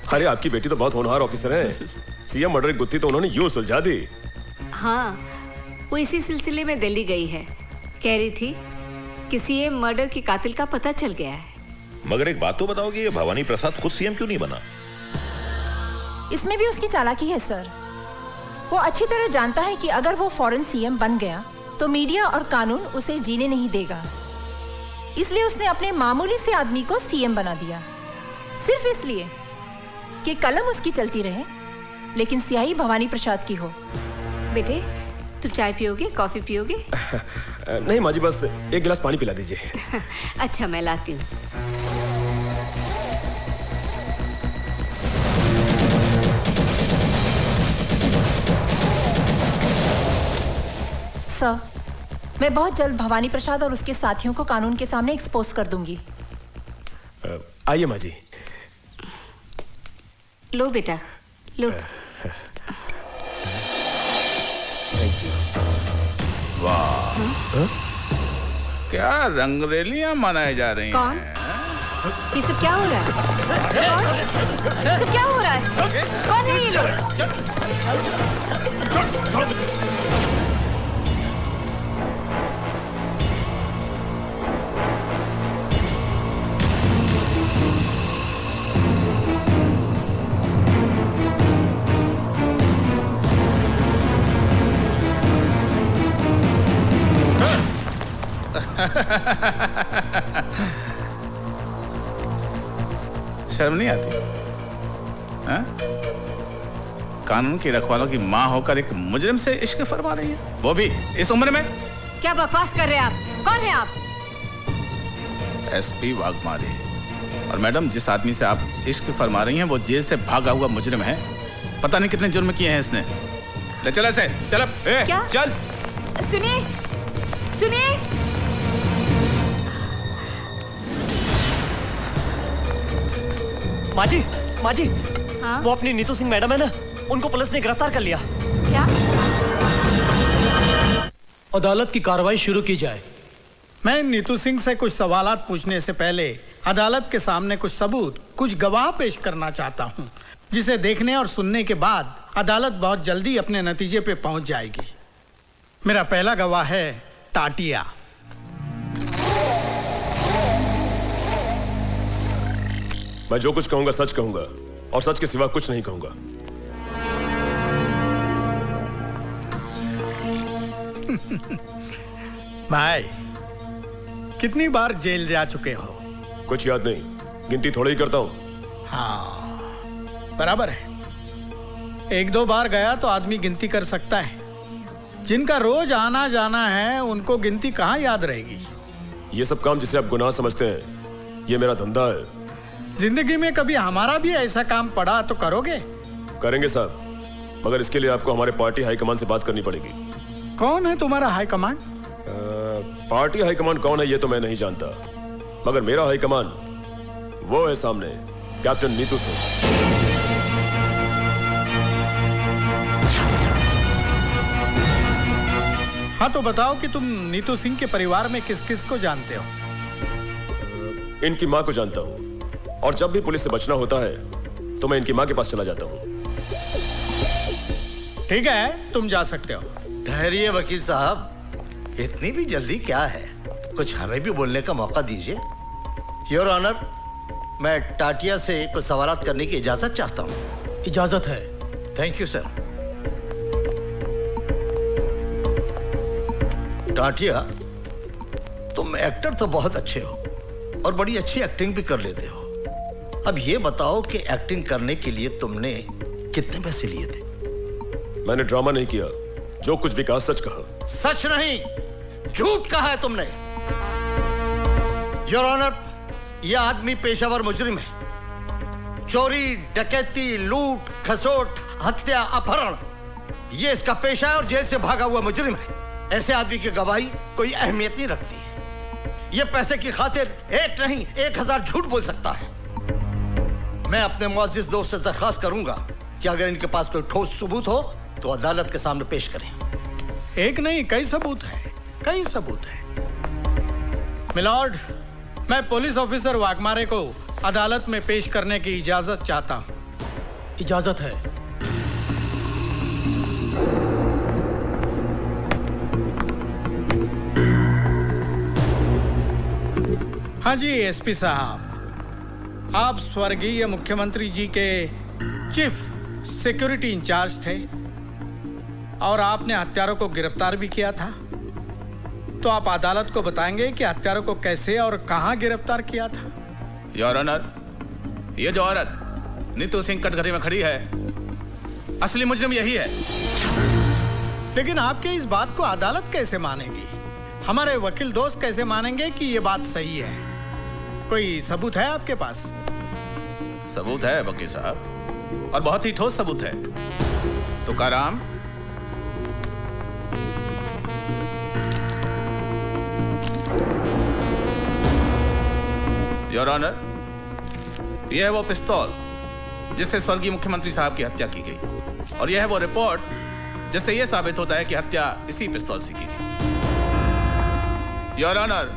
S2: अरे आपकी बेटी तो बहुत होनहार ऑफिसर है। सीएम मर्डर की गुत्थी तो उन्होंने यूं सुलझा दी।
S12: हाँ, वो इसी सिलसिले में दिल्ली गई है। कह रही थी कि सीएम मर्डर के कातिल का पता चल गया है।
S8: मगर एक बात तो बताओ कि ये भवानी प्रसाद खुद सीएम क्यों नहीं बना?
S1: इसमें भी उसकी चालाकी है सर। वो अच्छी तरह जानता है कि अगर वो फौरन सीएम बन गया तो मीडिया और कानून उसे जीने नहीं देगा। इसलिए उसने अपने मामूली से आदमी को सीएम बना दिया, सिर्फ इसलिए कि कलम उसकी चलती रहे लेकिन स्याही भवानी प्रसाद की हो।
S12: बेटे, तुम चाय पियोगे, कॉफी पियोगे?
S2: नहीं माँ जी, बस एक गिलास पानी पिला दीजिए।
S12: अच्छा, मैं लाती हूँ।
S1: सर, मैं बहुत जल्द भवानी प्रसाद और उसके साथियों को कानून के सामने एक्सपोज कर दूंगी।
S2: आइए माँ जी।
S12: लो बेटा, लो।
S16: वाह, क्या रंगरेलियां मनाई जा रही
S12: कौन?
S16: हैं?
S12: ये सब क्या हो रहा है? कौन? ये सब क्या हो रहा है? कौन है ये लोग?
S16: शर्म नहीं आती? हाँ? कानून की रखवालों की माँ होकर एक मुजरिम से इश्क फरमा रही है, वो भी इस उम्र में।
S12: क्या बकवास कर रहे हैं आप? कौन है आप?
S16: एसपी वाघमारे। और मैडम, जिस आदमी से आप इश्क फरमा रही हैं वो जेल से भागा हुआ मुजरिम है। पता नहीं कितने जुर्म किए हैं इसने। ले चल ऐसे, चल अब।
S12: क्या?
S16: चल।
S12: सुनिए, सुनिए।
S5: माँ जी,
S12: हाँ?
S5: वो अपनी नीतू सिंह मैडम है ना, उनको पुलिस ने गिरफ्तार कर लिया।
S12: क्या?
S20: अदालत की कार्रवाई शुरू की जाए।
S7: मैं नीतू सिंह से कुछ सवालात पूछने से पहले अदालत के सामने कुछ सबूत, कुछ गवाह पेश करना चाहता हूँ, जिसे देखने और सुनने के बाद अदालत बहुत जल्दी अपने नतीजे पे पहुंच जाएगी। मेरा पहला गवाह है टाटिया।
S2: मैं जो कुछ कहूंगा सच कहूंगा और सच के सिवा कुछ नहीं कहूंगा।
S7: भाई, कितनी बार जेल जा चुके हो?
S2: कुछ याद नहीं, गिनती थोड़ी ही करता हूं।
S7: हाँ, बराबर है। एक दो बार गया तो आदमी गिनती कर सकता है। जिनका रोज आना जाना है उनको गिनती कहाँ याद रहेगी?
S2: ये सब काम जिसे आप गुनाह समझते हैं, ये मेरा धंधा है।
S7: जिंदगी में कभी हमारा भी ऐसा काम पड़ा तो करोगे?
S2: करेंगे साहब, मगर इसके लिए आपको हमारे पार्टी हाईकमान से बात करनी पड़ेगी।
S7: कौन है तुम्हारा हाईकमान?
S2: पार्टी हाईकमान कौन है ये तो मैं नहीं जानता, मगर मेरा हाईकमान वो है सामने, कैप्टन नीतू सिंह।
S7: हाँ, तो बताओ कि तुम नीतू सिंह के परिवार में किस किस को जानते हो?
S2: इनकी माँ को जानता हूँ, और जब भी पुलिस से बचना होता है तो मैं इनकी माँ के पास चला जाता हूँ।
S7: ठीक है, तुम जा सकते हो।
S21: ठहरिए वकील साहब, इतनी भी जल्दी क्या है? कुछ हमें भी बोलने का मौका दीजिए। योर ऑनर, मैं टाटिया से कुछ सवालात करने की इजाजत चाहता हूँ।
S20: इजाजत है।
S21: Thank you sir. टाटिया, तुम एक्टर तो बहुत अच्छे हो और बड़ी अच्छी एक्टिंग भी कर लेते हो। अब ये बताओ कि एक्टिंग करने के लिए तुमने कितने पैसे लिए थे?
S2: मैंने ड्रामा नहीं किया, जो कुछ भी कहा सच कहा।
S21: सच नहीं, झूठ कहा है तुमने। योर ऑनर, यह आदमी पेशावर मुजरिम है। चोरी, डकैती, लूट, खसोट, हत्या, अपहरण, यह इसका पेशा है और जेल से भागा हुआ मुजरिम है। ऐसे आदमी की गवाही कोई अहमियत नहीं रखती है। यह पैसे की खातिर एक नहीं 1000 झूठ बोल सकता है। मैं अपने मुअज़्ज़िज़ दोस्त से दरख्वास्त करूंगा कि अगर इनके पास कोई ठोस सबूत हो तो अदालत के सामने पेश करें।
S7: एक नहीं, कई सबूत है, कई सबूत है। मिलॉर्ड, मैं पुलिस ऑफिसर वाघमारे को अदालत में पेश करने की इजाजत चाहता हूं।
S20: इजाजत है।
S11: हाँ जी एसपी साहब, आप स्वर्गीय मुख्यमंत्री जी के चीफ सिक्योरिटी इंचार्ज थे और आपने हत्यारों को गिरफ्तार भी किया था। तो आप अदालत को बताएंगे कि हत्यारों को कैसे और कहां गिरफ्तार किया था।
S16: योर ऑनर, ये जो औरत नीतू सिंह कटघरे में खड़ी है, असली मुजरिम यही है।
S11: लेकिन आपके इस बात को अदालत कैसे मानेगी? हमारे वकील दोस्त कैसे मानेंगे कि ये बात सही है? कोई सबूत है आपके पास?
S16: सबूत है वकील साहब, और बहुत ही ठोस सबूत है। तुकाराम, योर ऑनर, यह है वो पिस्तौल जिससे स्वर्गीय मुख्यमंत्री साहब की हत्या की गई, और यह है वो रिपोर्ट जिससे यह साबित होता है कि हत्या इसी पिस्तौल से की गई। योर ऑनर,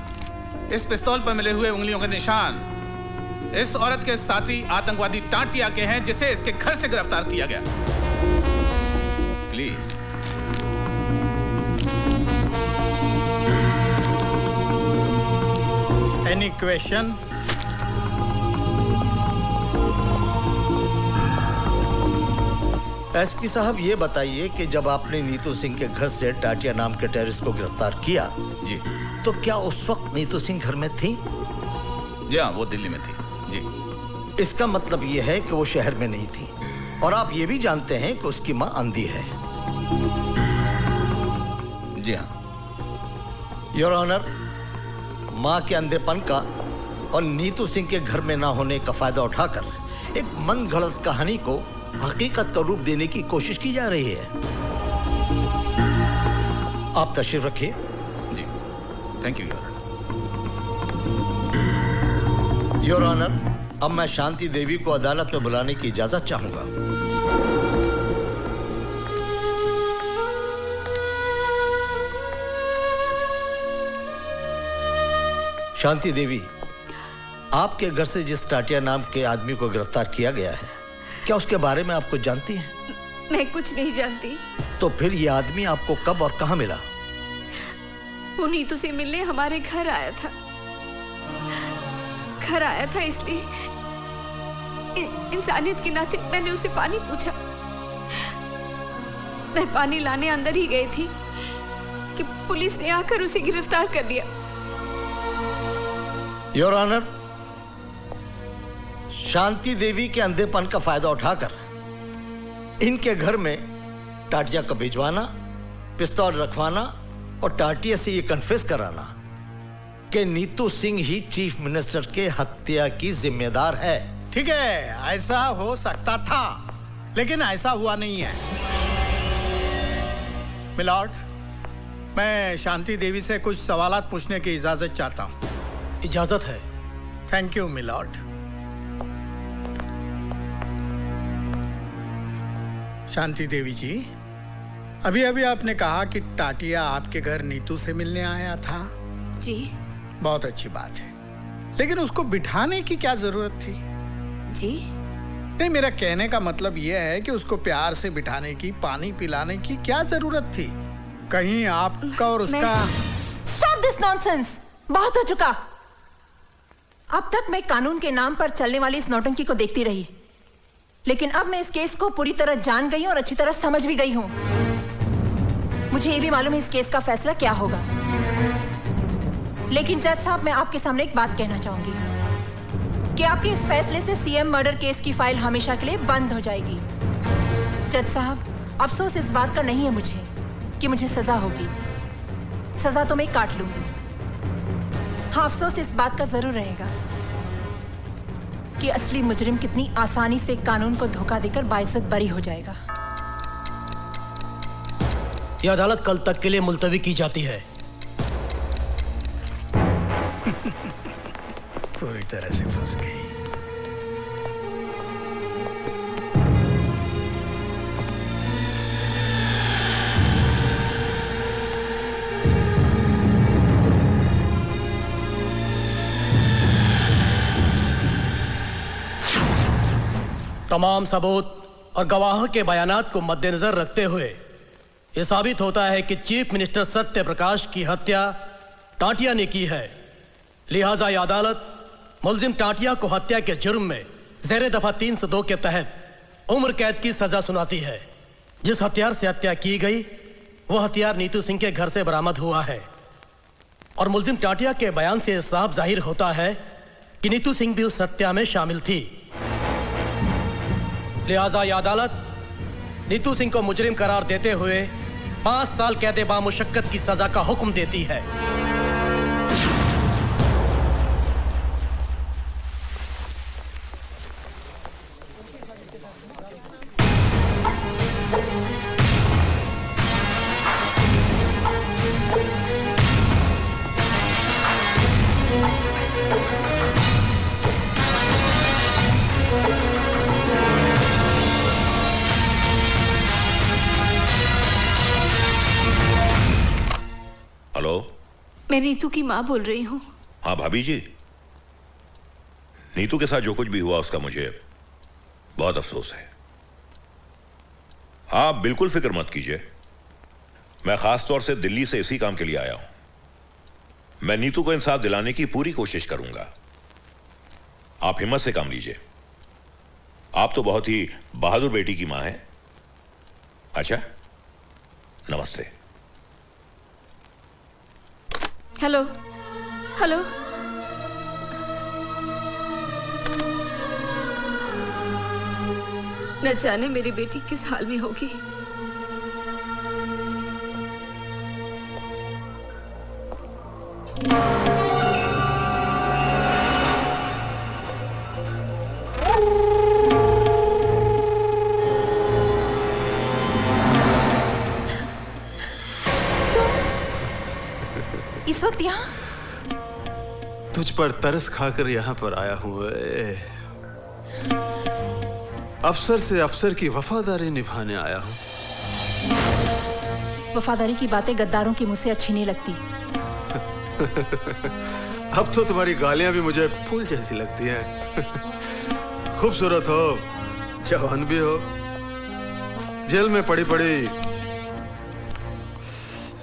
S16: इस पिस्तौल पर मिले हुए उंगलियों के निशान इस औरत के साथी आतंकवादी टाटिया के हैं जिसे इसके घर से गिरफ्तार किया गया। प्लीज।
S11: Any question?
S21: एसपी साहब, ये बताइए कि जब आपने नीतू सिंह के घर से टाटिया नाम के टेररिस्ट को गिरफ्तार किया
S16: जी,
S21: तो क्या उस वक्त नीतू सिंह घर में थी?
S16: जी हाँ, वो दिल्ली में थी जी।
S21: इसका मतलब ये है कि वो शहर में नहीं थी, और आप ये भी जानते हैं कि उसकी मां अंधी है।
S16: जी हाँ।
S21: योर ऑनर, मां के अंधेपन का और नीतू सिंह के घर में ना होने का फायदा उठाकर एक मन गढ़ंत कहानी को हकीकत का रूप देने की कोशिश की जा रही है। आप तशरीफ रखिए।
S16: जी, thank you your
S21: honour. Your honour, अब मैं शांति देवी को अदालत में बुलाने की इजाजत चाहूंगा। शांति देवी, आपके घर से जिस टाटिया नाम के आदमी को गिरफ्तार किया गया है, क्या उसके बारे में आप कुछ जानती हैं?
S12: मैं कुछ नहीं जानती।
S21: तो फिर ये आदमी आपको कब और कहां मिला?
S12: वो नीतू से मिलने हमारे घर आया था। घर आया था इसलिए इंसानियत के नाते मैंने उसे पानी पूछा। मैं पानी लाने अंदर ही गई थी कि पुलिस ने आकर उसे गिरफ्तार कर लिया।
S21: योर ऑनर, शांति देवी के अंधेपन का फायदा उठाकर इनके घर में टाटिया को भिजवाना, पिस्तौल रखवाना और टाटिया से ये कन्फेस कराना कि नीतू सिंह ही चीफ मिनिस्टर के हत्या की जिम्मेदार है।
S11: ठीक है, ऐसा हो सकता था, लेकिन ऐसा हुआ नहीं है। मिलॉर्ड, मैं शांति देवी से कुछ सवालात पूछने की इजाजत चाहता हूं।
S20: इजाजत है।
S11: Thank you milord. Shanti Devi ji, अभी अभी आपने कहा कि टाटिया आपके घर नीतू से मिलने आया था।
S12: जी।
S11: बहुत अच्छी बात है, लेकिन उसको बिठाने की क्या जरूरत थी?
S12: जी
S11: नहीं, मेरा कहने का मतलब यह है कि उसको प्यार से बिठाने की, पानी पिलाने की क्या जरूरत थी? कहीं आपका और उसका...
S1: Stop this nonsense! बहुत हो चुका। अब तक मैं कानून के नाम पर चलने वाली इस नौटंकी को देखती रही, लेकिन अब मैं इस केस को पूरी तरह जान गई हूं और अच्छी तरह समझ भी गई हूं। मुझे ये भी मालूम है इस केस का फैसला क्या होगा। लेकिन जज साहब, मैं आपके सामने एक बात कहना चाहूंगी कि आपके इस फैसले से सीएम मर्डर केस की फाइल हमेशा के लिए बंद हो जाएगी। जज साहब, अफसोस इस बात का नहीं है मुझे कि मुझे सजा होगी। सजा तो मैं काट लूंगी। हाँ, अफसोस इस बात का जरूर रहेगा कि असली मुजरिम कितनी आसानी से कानून को धोखा देकर बाइज्जत बरी हो जाएगा।
S20: यह अदालत कल तक के लिए मुलतवी की जाती है।
S21: पूरी तरह से फंस गई।
S20: तमाम सबूत और गवाहों के बयानात को मद्देनजर रखते हुए यह साबित होता है कि चीफ मिनिस्टर सत्य प्रकाश की हत्या टाटिया ने की है। लिहाजा यह अदालत मुलजिम टाटिया को हत्या के जुर्म में ज़ेरे दफा 302 के तहत उम्र कैद की सजा सुनाती है। जिस हथियार से हत्या की गई वो हथियार नीतू सिंह के घर से बरामद हुआ है और मुलजिम टाटिया के बयान से साफ जाहिर होता है कि नीतू सिंह भी उस हत्या में शामिल थी। लिहाजा यह अदालत नीतू सिंह को मुजरिम करार देते हुए 5 साल कैद बामुशक्कत की सजा का हुक्म देती है।
S8: हेलो,
S12: मैं नीतू की माँ बोल रही हूँ।
S8: हाँ भाभी जी, नीतू के साथ जो कुछ भी हुआ उसका मुझे बहुत अफसोस है। आप बिल्कुल फिक्र मत कीजिए, मैं खास तौर से दिल्ली से इसी काम के लिए आया हूं। मैं नीतू को इंसाफ दिलाने की पूरी कोशिश करूंगा। आप हिम्मत से काम लीजिए। आप तो बहुत ही बहादुर बेटी की मां हैं। अच्छा, नमस्ते।
S12: हेलो हेलो, न जाने मेरी बेटी किस हाल में होगी।
S1: इस वक्त यहाँ?
S7: तुझ पर तरस खाकर यहाँ पर आया हूँ। अफसर से अफसर की वफादारी निभाने आया हूँ।
S1: वफादारी की बातें गद्दारों की मुझसे अच्छी नहीं लगती।
S7: अब तो तुम्हारी गालियां भी मुझे फूल जैसी लगती हैं। खूबसूरत हो, जवान भी हो, जेल में पड़ी पड़ी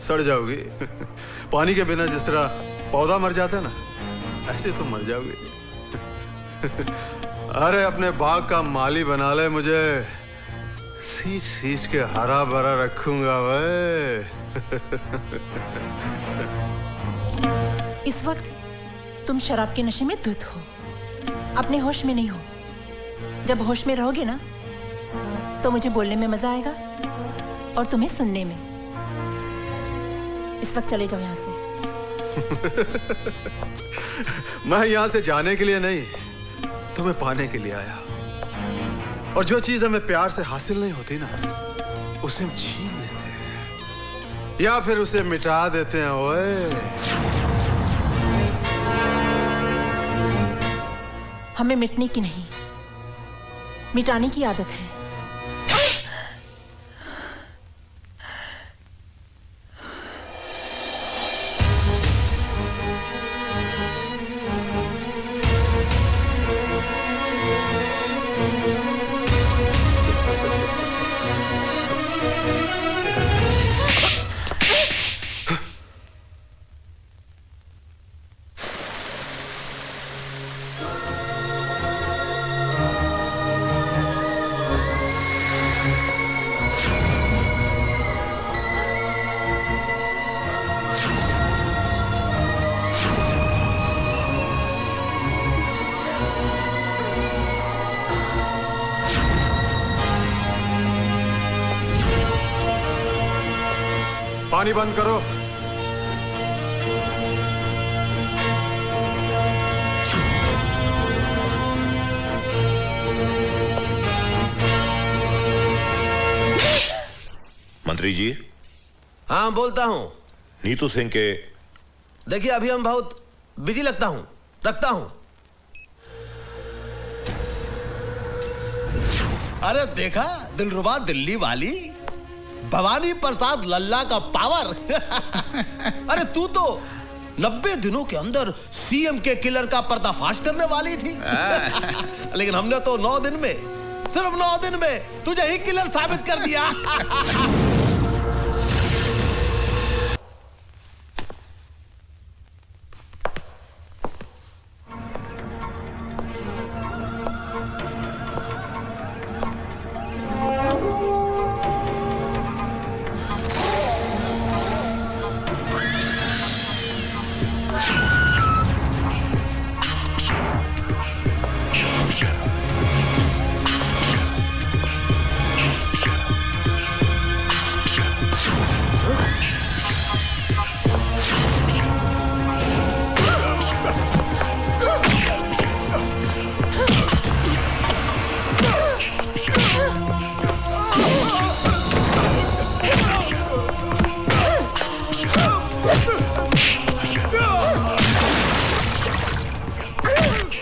S7: सड़ जाओगी। पानी के बिना जिस तरह पौधा मर जाता है ना, ऐसे तो मर जाओगी। अरे अपने बाग का माली बना ले, मुझे सींच सींच के हरा भरा रखूंगा वे।
S1: इस वक्त तुम शराब के नशे में धुत हो, अपने होश में नहीं हो। जब होश में रहोगे ना तो मुझे बोलने में मजा आएगा और तुम्हें सुनने में। इस वक्त चले जाओ यहाँ से।
S7: मैं यहाँ से जाने के लिए नहीं, तुम्हें पाने के लिए आया। और जो चीज हमें प्यार से हासिल नहीं होती ना, उसे हम छीन लेते हैं या फिर उसे मिटा देते हैं। ओए,
S1: हमें मिटने की नहीं, मिटाने की आदत है।
S7: पानी बंद करो।
S8: मंत्री जी।
S3: हाँ, बोलता हूं।
S8: नीतू सिंह के
S3: देखिए, अभी हम बहुत बिजी रखता हूं। अरे देखा, दिलरुबा दिल्ली वाली भवानी प्रसाद लल्ला का पावर। अरे तू तो 90 दिनों के अंदर सीएम के किलर का पर्दाफाश करने वाली थी। लेकिन हमने तो 9 दिन में
S21: सिर्फ 9 दिन में तुझे ही किलर साबित कर दिया।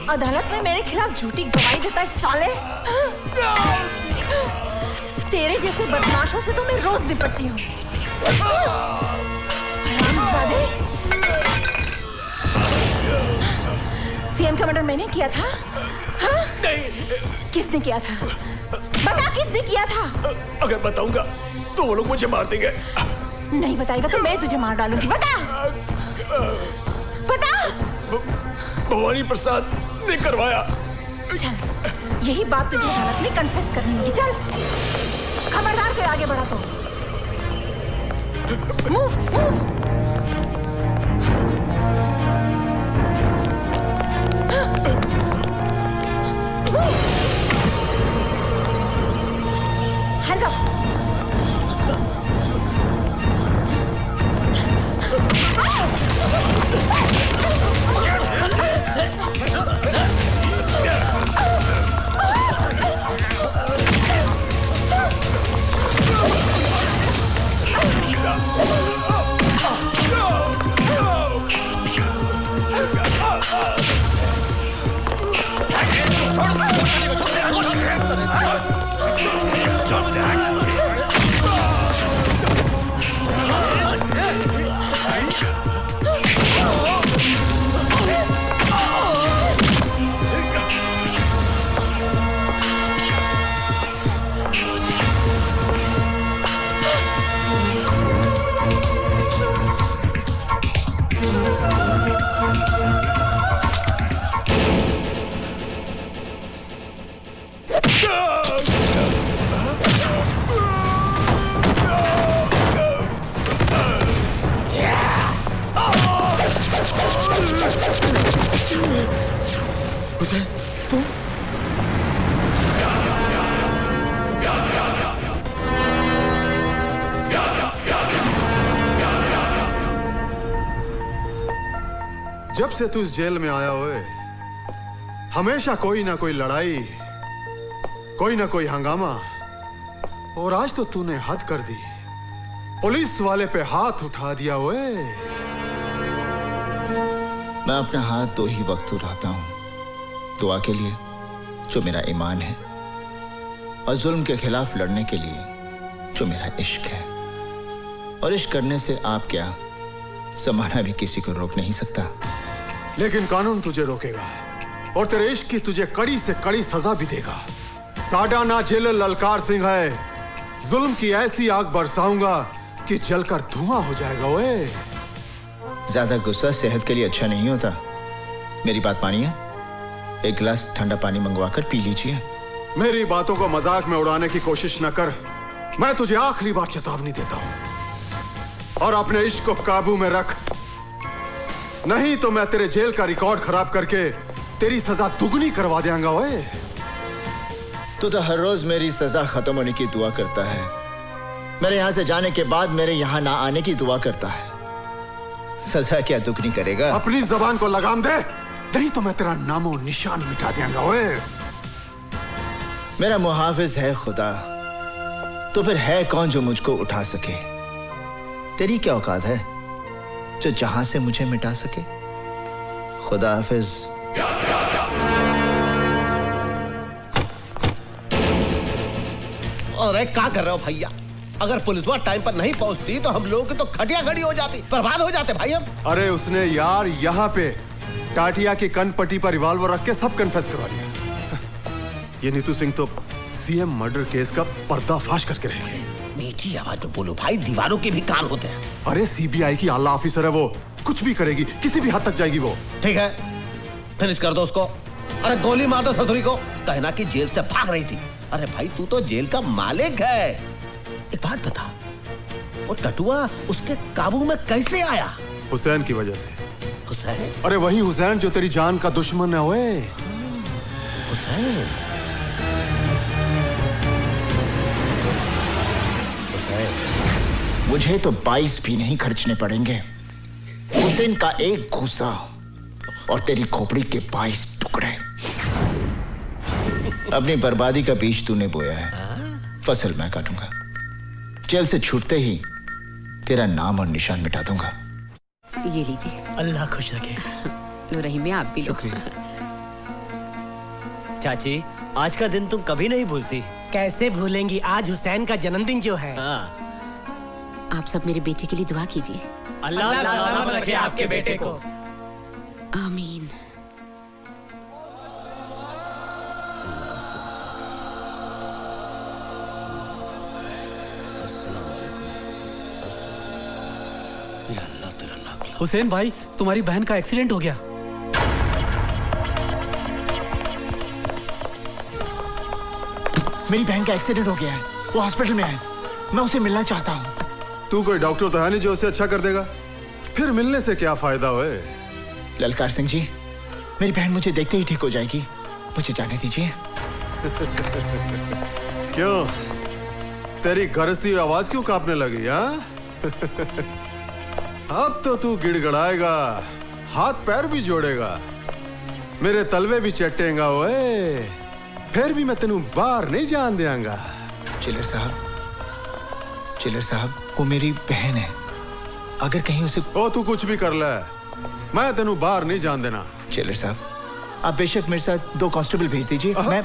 S1: अदालत में मेरे खिलाफ झूठी गवाही देता है साले। तेरे जैसे बदमाशों से तो मैं रोज निपटती हूँ। सीएम का मर्डर मैंने किया था? हाँ? नहीं। किसने किया था? बता किसने किया था?
S2: अगर बताऊंगा तो वो लोग मुझे मार देंगे।
S1: नहीं बताएगा तो मैं तुझे मार डालूंगी। बता। बता।
S2: भवानी प्रसाद ने करवाया।
S1: चल, यही बात तुझे अदालत में कन्फेस करनी होगी। चल, खबरदार कोई आगे बढ़ा तो। Move, move. Hands up.
S6: जब से तू इस जेल में आया हुए हमेशा कोई ना कोई लड़ाई, कोई ना कोई हंगामा, और आज तो तूने हद कर दी। पुलिस वाले पे हाथ उठा दिया हुए।
S15: मैं अपना हाथ दो ही वक्त उठाता हूं, दुआ के लिए जो मेरा ईमान है, और जुल्म के खिलाफ लड़ने के लिए जो मेरा इश्क है। और इश्क करने से आप क्या, जमाना भी किसी को रोक नहीं सकता।
S6: लेकिन कानून तुझे रोकेगा और तेरे इश्क की तुझे कड़ी से कड़ी सजा भी देगा। साडा ना जेलर ललकार सिंह है, जुल्म की ऐसी आग बरसाऊंगा कि जलकर धुआं हो जाएगा। ओए,
S15: ज्यादा गुस्सा सेहत के लिए अच्छा नहीं होता। मेरी बात मानिए, एक गिलास ठंडा पानी मंगवाकर पी लीजिए।
S6: मेरी बातों को मजाक में उड़ाने की कोशिश न कर। मैं तुझे आखिरी बार चेतावनी देता हूं, और अपने इश्क को काबू में रख, नहीं तो मैं तेरे जेल का रिकॉर्ड खराब करके तेरी सजा दुगनी करवा देंगा। ओए,
S15: तू तो हर रोज मेरी सजा खत्म होने की दुआ करता है, मेरे यहां से जाने के बाद मेरे यहां ना आने की दुआ करता है। सजा क्या दुगनी करेगा?
S6: अपनी जबान को लगाम दे, नहीं तो मैं तेरा नामो निशान मिटा देंगा। ओए,
S15: मेरा मुहाफिज है खुदा, तो फिर है कौन जो मुझको उठा सके? तेरी क्या औकात है जो जहां से मुझे मिटा सके? खुदा हाफिज।
S21: अरे क्या कर रहे हो भैया? अगर पुलिस वाला टाइम पर नहीं पहुंचती तो हम लोगों की तो खटिया खड़ी हो जाती, बर्बाद हो जाते भाई हम।
S6: अरे उसने यार यहाँ पे टाटिया की कनपट्टी पर रिवॉल्वर रख के सब कन्फेस करवा दिया। ये नीतू सिंह तो सीएम मर्डर केस का पर्दाफाश करके रहेंगे।
S3: मीठी आवाज में बोलो भाई, दीवारों के भी कान होते हैं।
S6: अरे सीबीआई की आला ऑफिसर है वो, कुछ भी करेगी, किसी भी हद तक जाएगी वो।
S3: ठीक है, फिनिश कर दो उसको। अरे गोली मार दो ससुरी को, कहना कि जेल से भाग रही थी। अरे भाई तू तो जेल का मालिक है। एक बात बता, वो टटुआ उसके काबू में कैसे आया?
S6: हुसैन की वजह से।
S3: हुसैन?
S6: अरे वही हुसैन जो तेरी जान का दुश्मन है। ओए
S3: हुसैन?
S15: मुझे तो 22 भी नहीं खर्चने पड़ेंगे। हुसैन का एक घूसा और तेरी खोपड़ी के 22 टुकड़े। अपनी बर्बादी का बीज तूने बोया है, फसल मैं काटूंगा। जेल से छूटते ही तेरा नाम और निशान मिटा दूंगा।
S14: ये लीजिए।
S20: अल्लाह खुश रखे।
S14: नूरही में आप भी लो।
S4: चाची, आज का दिन तुम कभी नहीं भूलती।
S22: कैसे भूलेंगी, आज हुसैन का जन्मदिन जो है।
S14: आप सब मेरे बेटे के लिए दुआ कीजिए।
S4: अल्लाह सलामत रखे आपके बेटे को।
S14: आमीन।
S23: हुसैन भाई, तुम्हारी बहन का एक्सीडेंट हो गया।
S15: मेरी बहन का एक्सीडेंट हो गया है, वो हॉस्पिटल में है। मैं उसे मिलना चाहता हूँ।
S6: तू कोई डॉक्टर तो है नहीं जो उसे अच्छा कर देगा। फिर मिलने से क्या फायदा होए?
S15: ललकार सिंह जी, मेरी बहन मुझे देखते ही ठीक हो जाएगी, मुझे जाने दीजिए।
S6: क्यों, तेरी गरजती हुई आवाज क्यों कांपने लगी? हाँ अब तो तू गिड़गड़ाएगा, हाथ पैर भी जोड़ेगा, मेरे तलवे भी चटेगा। ओए फिर भी मैं तेनू बाहर नहीं जान देंगा।
S15: चिलर साहब, वो मेरी बहन है। अगर कहीं उसे
S6: ओ तू कुछ भी कर ले, मैं तेनू बाहर नहीं जान देना।
S15: चिलर साहब, आप बेशक मेरे साथ 2 कांस्टेबल भेज दीजिए। मैं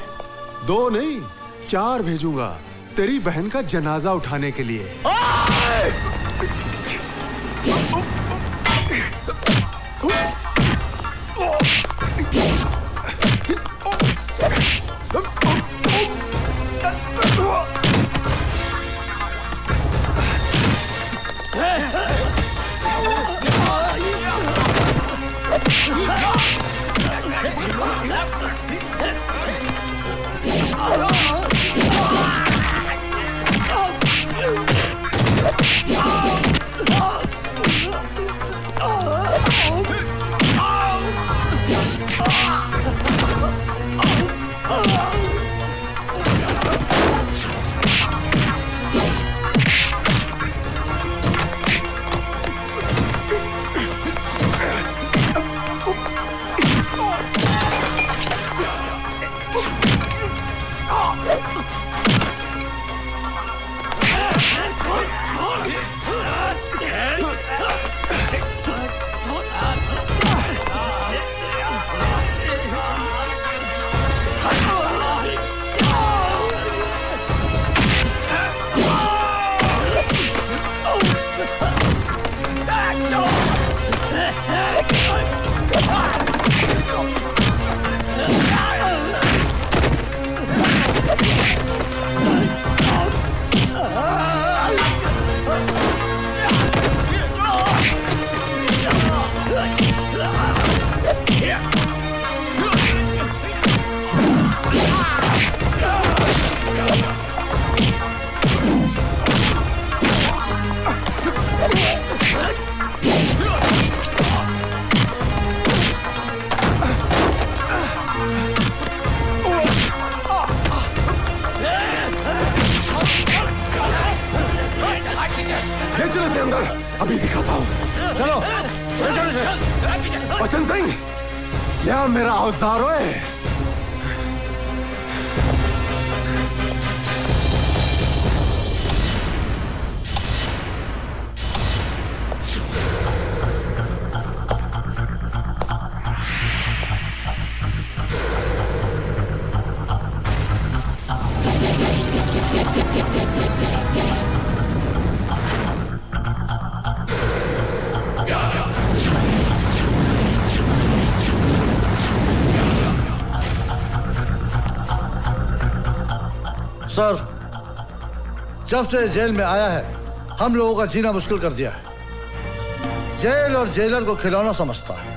S6: 2 नहीं 4 भेजूंगा तेरी बहन का जनाजा उठाने के लिए। अभी दिखाता हूँ। चलो बचन सिंह, यह मेरा औजार है।
S21: सर, जब से जेल में आया है हम लोगों का जीना मुश्किल कर दिया है। जेल और जेलर को खिलौना समझता है।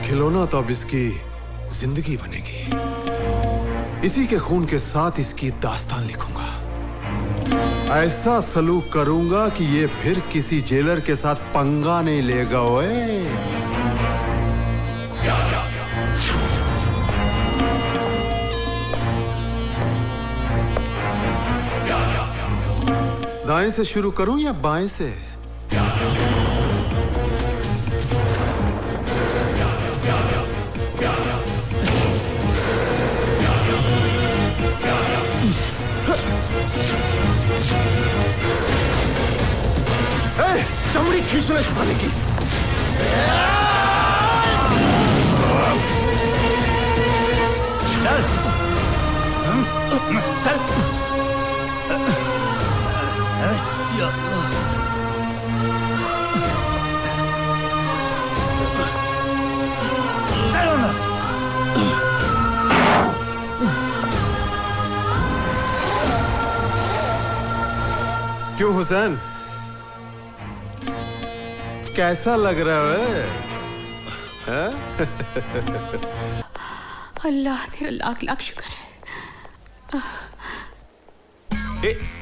S6: खिलौना तो अब इसकी जिंदगी बनेगी। इसी के खून के साथ इसकी दास्तान लिखूंगा। ऐसा सलूक करूंगा कि ये फिर किसी जेलर के साथ पंगा नहीं लेगा। ओए दाएं से शुरू करूं या बाएं से? चमड़ी खींचने से पाने की।
S16: चल चल।
S6: क्यों हुसैन, कैसा लग रहा है?
S14: अल्लाह तेरा लाख लाख शुक्र है।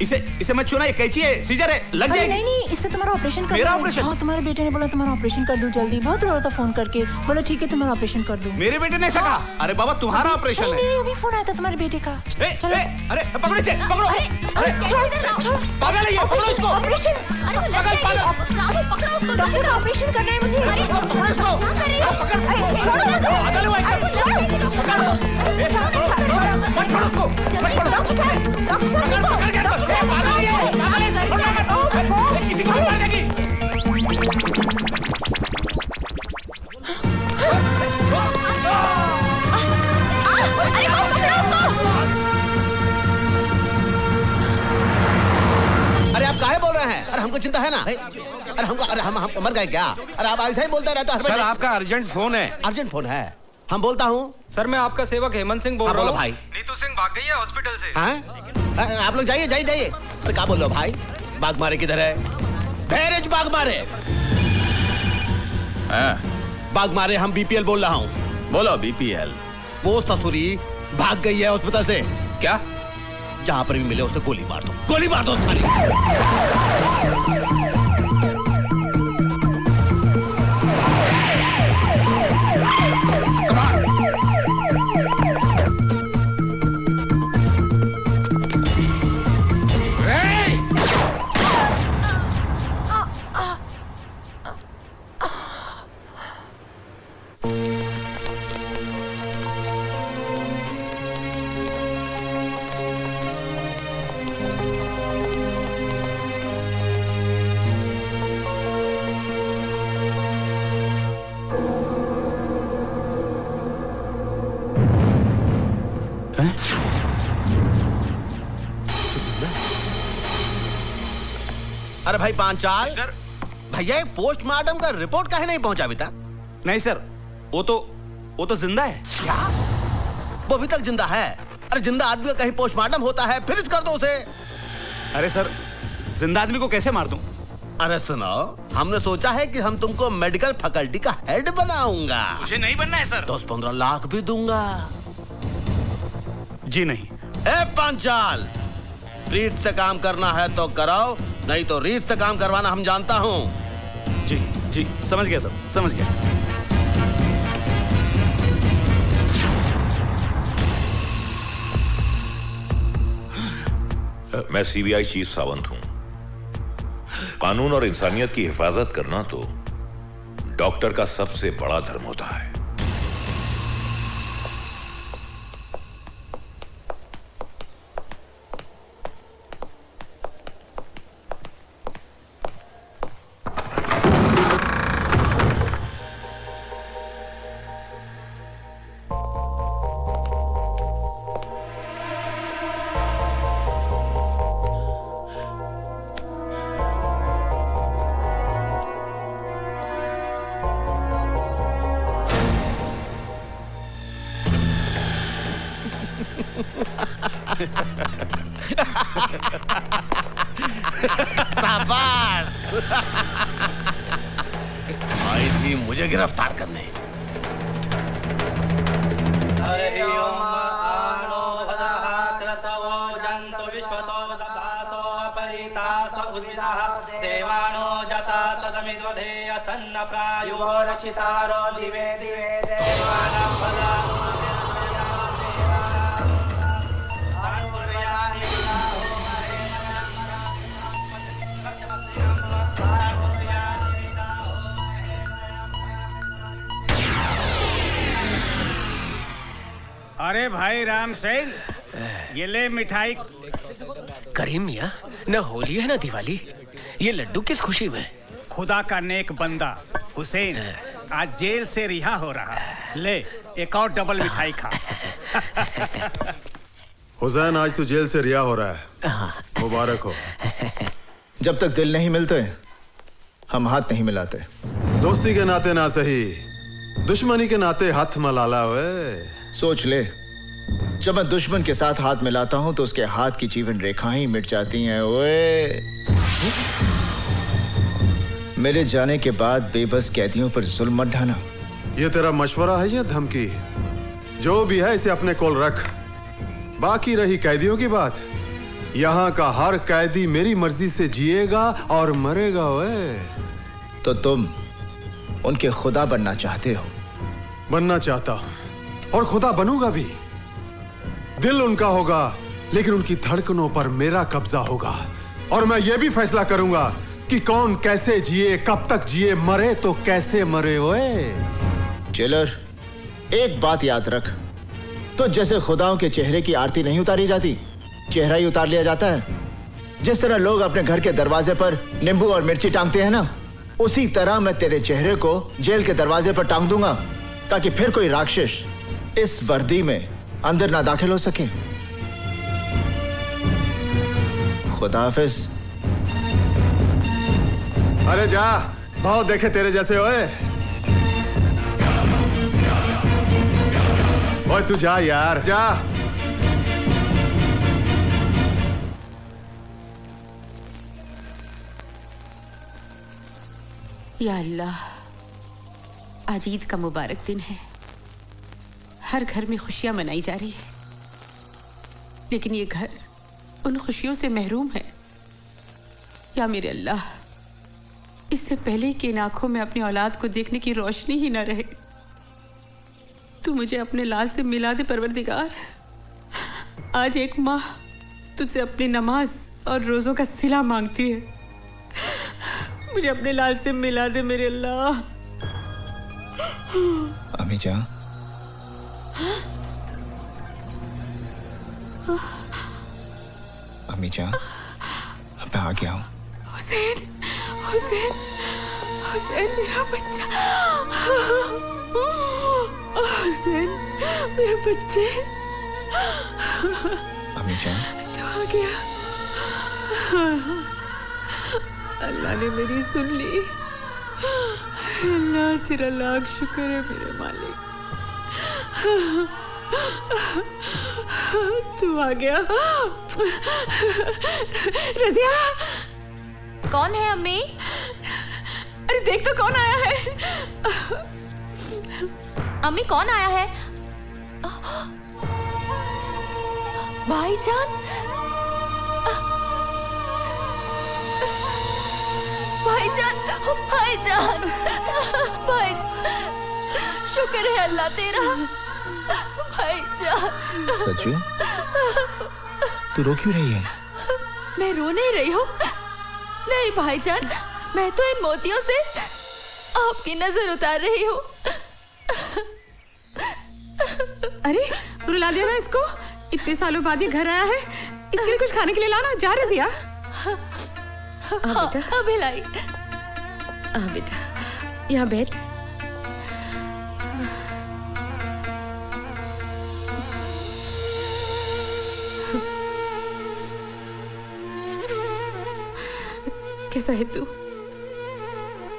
S16: इसे मत छूना, ये कैंची है, सीजर है, लग जाएगी।
S1: नहीं नहीं, इससे तुम्हारा ऑपरेशन कर
S16: मेरा
S1: दूं।
S16: ऑपरेशन?
S1: हाँ, तुम्हारे बेटे ने बोला तुम्हारा ऑपरेशन कर दूं जल्दी। बहुत रो रहा था फोन करके। बोला ठीक है तुम्हारा ऑपरेशन कर दूं।
S16: मेरे बेटे ने ऐसा कहा? अरे बाबा तुम्हारा ऑपरेशन है।
S1: नहीं, अभी फोन आया था तुम्हारे बेटे का। चलो।
S16: अरे पकड़ो इसे, पकड़ो।
S1: अरे छोड़,
S16: पागल है ये, पकड़ो इसको।
S1: ऑपरेशन।
S16: पागल।
S1: राहुल पकड़ो उसको। डॉक्टर का ऑपरेशन करना है मुझे।
S16: पकड़ो इसको। पागल है मत छोड़ो उसको, मत छोड़ो। किसी को मार देगी।
S3: अरे आप काहे बोल रहे हैं? अरे हमको चिंता है ना। अरे हम मर गए क्या? अरे आप ऐसा ही बोलते रहते हो।
S16: सर आपका अर्जेंट फोन है।
S3: अर्जेंट फोन है? हम बोलता हूँ।
S5: सर मैं आपका सेवक हेमंत सिंह बोल रहा हूँ।
S3: बोलो भाई।
S5: नीतू सिंह भाग गई है हॉस्पिटल से।
S3: हैं? आप लोग जाइए जाइए जाइए। अरे क्या बोल रहे हो भाई? बाग मारे किधर है? धैर्य बाग मारे। बाग मारे, हम बीपीएल बोल रहा हूँ।
S16: बोलो बीपीएल।
S3: वो ससुरी भाग गई है हॉस्पिटल से।
S16: क्या?
S3: जहां पर भी मिले उसे गोली मार दो, गोली मार दो सारी। अरे भाई पांचाल सर, भैया एक पोस्टमार्टम का रिपोर्ट काहे नहीं पहुंचा अभी तक?
S16: नहीं सर, वो तो जिंदा है।
S3: क्या? वो अभी तक जिंदा है? अरे जिंदा आदमी का कहीं पोस्टमार्टम होता है, फिनिश कर दो उसे।
S16: अरे सर, जिंदा आदमी को कैसे मार दूं?
S3: अरे सुनो, हमने सोचा है कि हम तुमको मेडिकल फैकल्टी का हेड बनाऊंगा।
S16: मुझे नहीं बनना है सर।
S3: 10-15 लाख भी दूंगा।
S16: जी नहीं।
S3: ए पांचाल, रीत से काम करना है तो कराओ, नहीं तो रीत से काम करवाना हम जानता हूं।
S16: जी जी, समझ गया सर, समझ गया।
S8: मैं सीबीआई चीफ सावंत हूं। कानून और इंसानियत की हिफाजत करना तो डॉक्टर का सबसे बड़ा धर्म होता है।
S21: शाबाश। आई थी मुझे गिरफ्तार करने।
S9: देवानो जता सदमिद्वधे असन्न प्रायो रक्षितारो दिवे दिवे देवानां
S11: अरे भाई राम सेन, ये ले मिठाई।
S13: करीम मियाँ, न होली है न दिवाली, ये लड्डू किस खुशी में?
S11: खुदा का नेक बंदा हुसैन आज जेल से रिहा हो रहा है। ले एक और डबल मिठाई खा।
S6: हुसैन, आज तू जेल से रिहा हो रहा है, मुबारक हो।
S15: जब तक दिल नहीं मिलते हम हाथ नहीं मिलाते।
S6: दोस्ती के नाते ना सही, दुश्मनी के नाते हाथ मलाला हुए।
S15: सोच ले, जब मैं दुश्मन के साथ हाथ मिलाता हूं तो उसके हाथ की जीवन रेखाएं मिट जाती हैं। ओए, मेरे जाने के बाद बेबस कैदियों पर जुल्म मत ढाना।
S6: ये तेरा मशवरा है या धमकी? जो भी है इसे अपने कोल रख। बाकी रही कैदियों की बात, यहाँ का हर कैदी मेरी मर्जी से जिएगा और मरेगा। ओए,
S15: तो तुम उनके खुदा बनना चाहते हो?
S6: बनना चाहता हूं और खुदा बनूंगा भी। दिल उनका होगा लेकिन उनकी धड़कनों पर मेरा कब्जा होगा, और मैं ये भी फैसला करूंगा कि कौन कैसे जिए, कब तक जिए, मरे तो कैसे मरे। ओए
S15: जेलर, एक बात याद रख, तो जैसे खुदाओं के चेहरे की आरती नहीं उतारी जाती, चेहरा ही उतार लिया जाता है। जिस तरह लोग अपने घर के दरवाजे पर नींबू और मिर्ची टांगते हैं ना, उसी तरह मैं तेरे चेहरे को जेल के दरवाजे पर टांग दूंगा, ताकि फिर कोई राक्षस इस वर्दी में अंदर ना दाखिल हो सके। खुदा हाफिज।
S6: अरे जा, बहुत देखे तेरे जैसे। ओए ओए तू जा यार, जा।
S14: या अल्लाह, आज ईद का मुबारक दिन है। हर घर में खुशियां मनाई जा रही है, लेकिन ये घर उन खुशियों से महरूम है। या मेरे अल्लाह, इससे पहले कि इन आंखों में अपनी औलाद को देखने की रोशनी ही ना रहे, तू मुझे अपने लाल से मिला दे परवरदिगार। आज एक माँ तुझसे अपनी नमाज और रोजों का सिला मांगती है। मुझे अपने लाल से मिला दे मेरे अल्लाह।
S15: अम्मी जान, अम्मी जान, अब मैं आ गया हूँ।
S14: हुसैन, हुसैन, हुसैन मेरा बच्चा, हुसैन मेरे बच्चे।
S15: अम्मी जान,
S14: तू आ गया। अल्लाह ने मेरी सुन ली। अल्लाह तेरा लाख शुक्र है मेरे मालिक। तू आ गया। रज़िया,
S17: कौन है अम्मी?
S14: अरे देख तो कौन आया है।
S17: अम्मी कौन आया है? भाईजान, भाईजान, भाईजान, भाई, शुक्र है अल्लाह तेरा। भाईजान,
S15: सच्चू, तू रो क्यों रही है?
S17: मैं रो नहीं रही हूँ। नहीं भाईजान, मैं तो इन मोतियों से आपकी नजर उतार रही हूँ।
S14: अरे रुला दिया ना इसको। इतने सालों बाद ये घर आया है, इसके लिए कुछ खाने के लिए लाना। जा रज़िया।
S17: हाँ, अभी लाई।
S14: बेटा, यहाँ बैठ। कैसा है तू?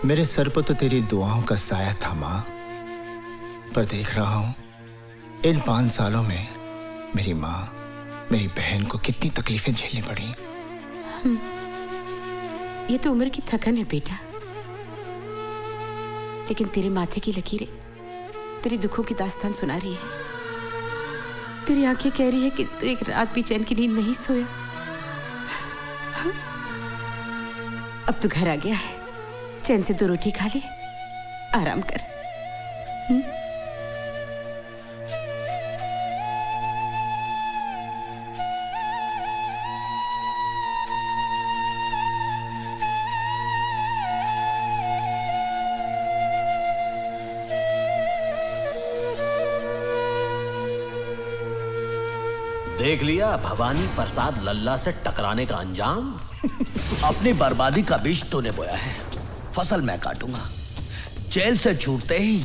S15: मेरे सर पर तो तेरी दुआओं का साया था माँ, पर देख रहा हूं इन 5 सालों में मेरी माँ, मेरी बहन को कितनी तकलीफें झेलनी पड़ी।
S14: ये तो उम्र की थकन है बेटा, लेकिन तेरे माथे की लकीरें तेरे दुखों की दास्तान सुना रही है। तेरी आंखें कह रही है कि तू एक रात भी चैन की नींद नहीं सोया। अब तू घर आ गया है, चैन से 2 रोटी खा ले, आराम कर।
S21: देख लिया भवानी प्रसाद लल्ला से टकराने का अंजाम। अपनी बर्बादी का बीज तूने बोया है, फसल मैं काटूंगा। जेल से छूटते ही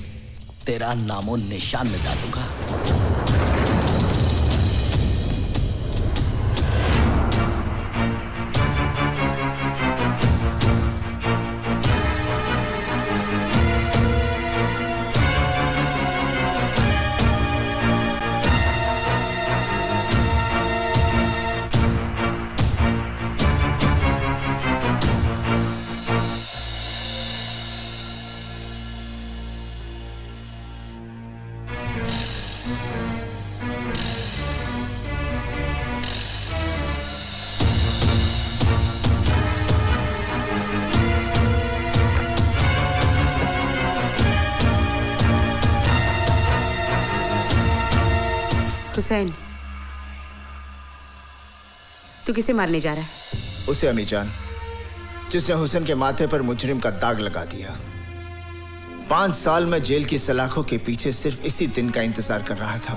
S21: तेरा नामो निशान मिटा दूंगा।
S14: हुसैन, तू किसे मारने जा रहा है?
S15: उसे अम्मी जान, जिसने हुसैन के माथे पर मुजरिम का दाग लगा दिया। 5 साल में जेल की सलाखों के पीछे सिर्फ इसी दिन का इंतजार कर रहा था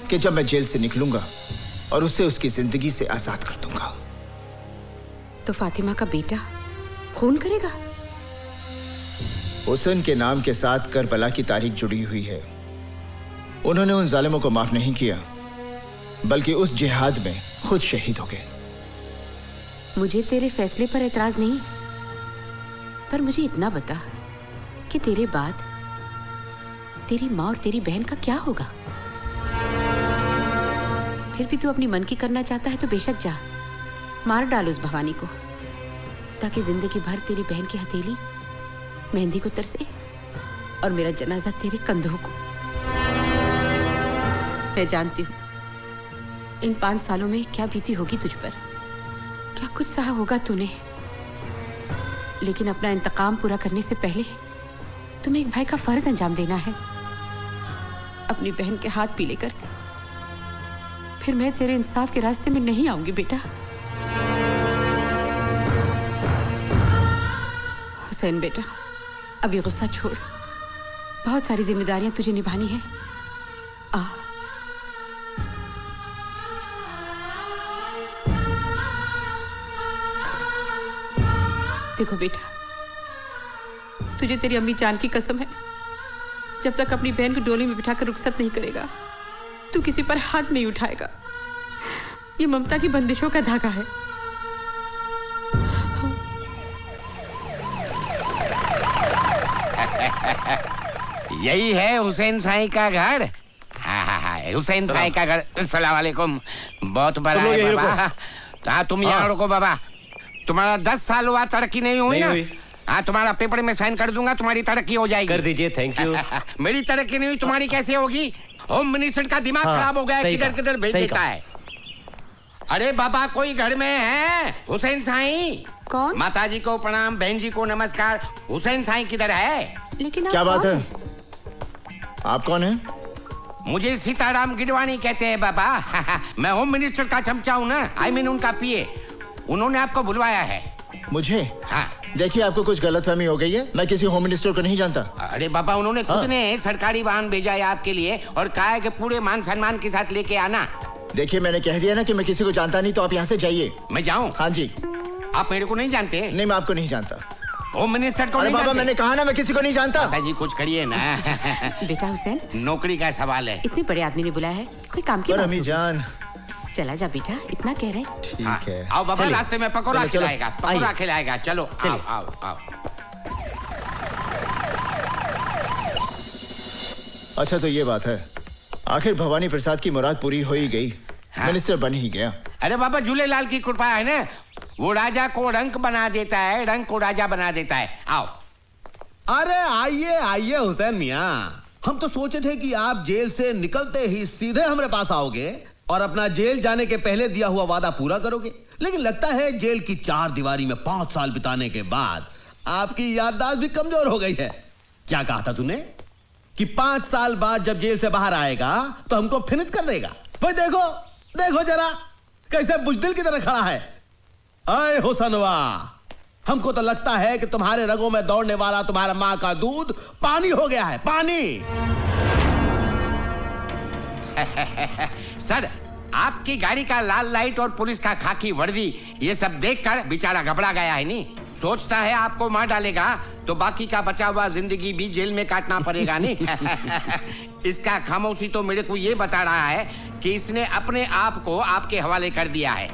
S15: कि जब मैं जेल से निकलूंगा और उसे उसकी जिंदगी से आजाद कर दूंगा।
S14: तो फातिमा का बेटा खून करेगा?
S15: हुसैन के नाम के साथ करबला की तारीख जुड़ी हुई है। उन्होंने उन जालिमों को माफ नहीं किया, बल्कि उस जिहाद में खुद शहीद हो गए।
S14: मुझे तेरे फैसले पर एतराज नहीं, पर मुझे इतना बता कि तेरे बाद तेरी माँ और तेरी बहन का क्या होगा? फिर भी तू अपनी मन की करना चाहता है तो बेशक जा, मार डाल उस भवानी को, ताकि जिंदगी भर तेरी बहन की हथेली मेहंदी को तरसे और मेरा जनाजा तेरे कंधों को। मैं जानती हूँ इन 5 सालों में क्या बीती होगी तुझ पर, क्या कुछ सहा होगा तूने, लेकिन अपना इंतकाम पूरा करने से पहले तुम्हें एक भाई का फर्ज अंजाम देना है। अपनी बहन के हाथ पीले कर दे, फिर मैं तेरे इंसाफ के रास्ते में नहीं आऊंगी बेटा। हुसैन बेटा, अभी गुस्सा छोड़, बहुत सारी जिम्मेदारियां तुझे निभानी है। आ देखो बेटा, तुझे तेरी अम्मी जान की कसम है, जब तक अपनी बहन को डोली में बिठाकर रुखसत नहीं करेगा तू किसी पर हाथ नहीं उठाएगा। ये ममता की बंदिशों का धागा है।
S10: यही है हुसैन साई का घर। हाँ, हुसैन साई का घर। अस्सलाम वालेकुम। बहुत बड़ा है बाबा। हाँ, तुम यहाँ रुको बाबा। तुम्हारा 10 साल हुआ, तरक्की नहीं हुई ना? हाँ, तुम्हारा पेपर में साइन कर दूंगा, तुम्हारी तरक्की हो जाएगी।
S4: कर दीजिए, थैंक यू।
S10: मेरी तरक्की नहीं हुई, तुम्हारी कैसे होगी? होम मिनिस्टर का दिमाग खराब हो गया, किधर किधर भेज देता है। अरे बाबा, कोई घर में है? हुसैन साई।
S14: कौन?
S10: माताजी को प्रणाम, बहन जी को नमस्कार। हुसैन साई किधर है?
S14: लेकिन
S15: क्या बात है? आप कौन हैं?
S10: मुझे सीताराम गिडवानी कहते हैं बाबा। मैं होम मिनिस्टर का चमचा हूँ ना, I mean उनका पीए। उन्होंने आपको बुलवाया है।
S15: मुझे?
S10: हाँ।
S15: देखिए, आपको कुछ गलतफहमी हो गई है, मैं किसी होम मिनिस्टर को नहीं जानता।
S10: अरे बाबा, उन्होंने खुद ने सरकारी वाहन भेजा है आपके लिए और कहा है कि पूरे मान सम्मान के साथ लेके आना।
S15: देखिए, मैंने कह दिया ना कि मैं किसी को जानता नहीं, तो आप यहाँ से जाइए।
S10: मैं जाऊँ?
S15: हाँ जी।
S10: आप मेरे को नहीं जानते?
S15: नहीं, मैं आपको नहीं जानता।
S10: होम मिनिस्टर को नहीं
S15: बाबा,
S10: जानते?
S15: मैंने कहा ना, मैं किसी को नहीं जानता।
S10: माताजी कुछ करिए ना।
S14: बेटा हुसैन,
S10: नौकरी का सवाल है।
S14: इतने बड़े आदमी ने बुलाया है, कोई काम की बात
S15: अम्मी जान,
S14: चला जा बेटा, इतना कह रहे।
S15: ठीक है।
S10: आओ बाबा, रास्ते में पकौड़ा खिलाएगा, पकौड़ा खिलाएगा। चलो आओ आओ आओ।
S15: अच्छा, तो ये बात है, आखिर भवानी प्रसाद की मुराद पूरी हो ही गई। मिनिस्टर बन ही गया।
S10: अरे बाबा झूलेलाल की कृपा है ना, वो राजा को रंक बना देता है, रंक को राजा बना देता है। आओ।
S3: अरे आइए आइए हुसैन मियाँ, हम तो सोचे थे कि आप जेल से निकलते ही सीधे हमारे पास आओगे और अपना जेल जाने के पहले दिया हुआ वादा पूरा करोगे, लेकिन लगता है जेल की 4 दीवारी में 5 साल बिताने के बाद आपकी याददाश्त भी कमजोर हो गई है। क्या कहा था तूने कि 5 साल बाद जब जेल से बाहर आएगा तो हमको फिनिश कर देगा? भाई देखो देखो जरा कैसे बुजदिल की तरह खड़ा है। अय हुसनवा, हमको तो लगता है कि तुम्हारे रगों में दौड़ने वाला तुम्हारा मां का दूध पानी हो गया है, पानी।
S10: सर, आपकी गाड़ी का लाल लाइट और पुलिस का खाकी वर्दी ये सब देखकर बेचारा घबरा गया है। नहीं सोचता है आपको मार डालेगा तो बाकी का बचा हुआ जिंदगी भी जेल में काटना पड़ेगा। नहीं इसका खामोशी तो मेरे को ये बता रहा है कि इसने अपने आप को आपके हवाले कर दिया है।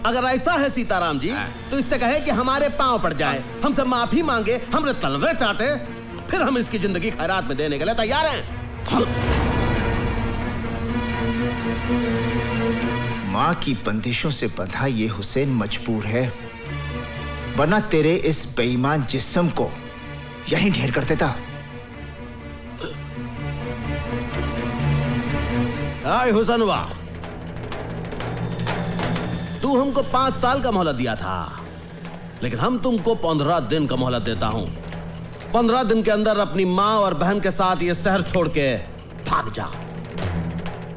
S3: अगर ऐसा है सीताराम जी तो इससे कहे कि हमारे पांव पड़ जाए, हमसे माफी मांगे, हमरे तलवे चाटे, फिर हम इसकी जिंदगी खैरात में देने के लिए तैयार हैं।
S15: माँ की बंदिशों से बंधा ये हुसैन मजबूर है, वरना तेरे इस बेईमान जिस्म को यहीं ढेर कर देता।
S3: आए हुसैनवा, तू हमको 5 साल का मोहलत दिया था, लेकिन हम तुमको 15 दिन का मोहलत देता हूं। 15 दिन के अंदर अपनी माँ और बहन के साथ ये शहर छोड़ के भाग जा,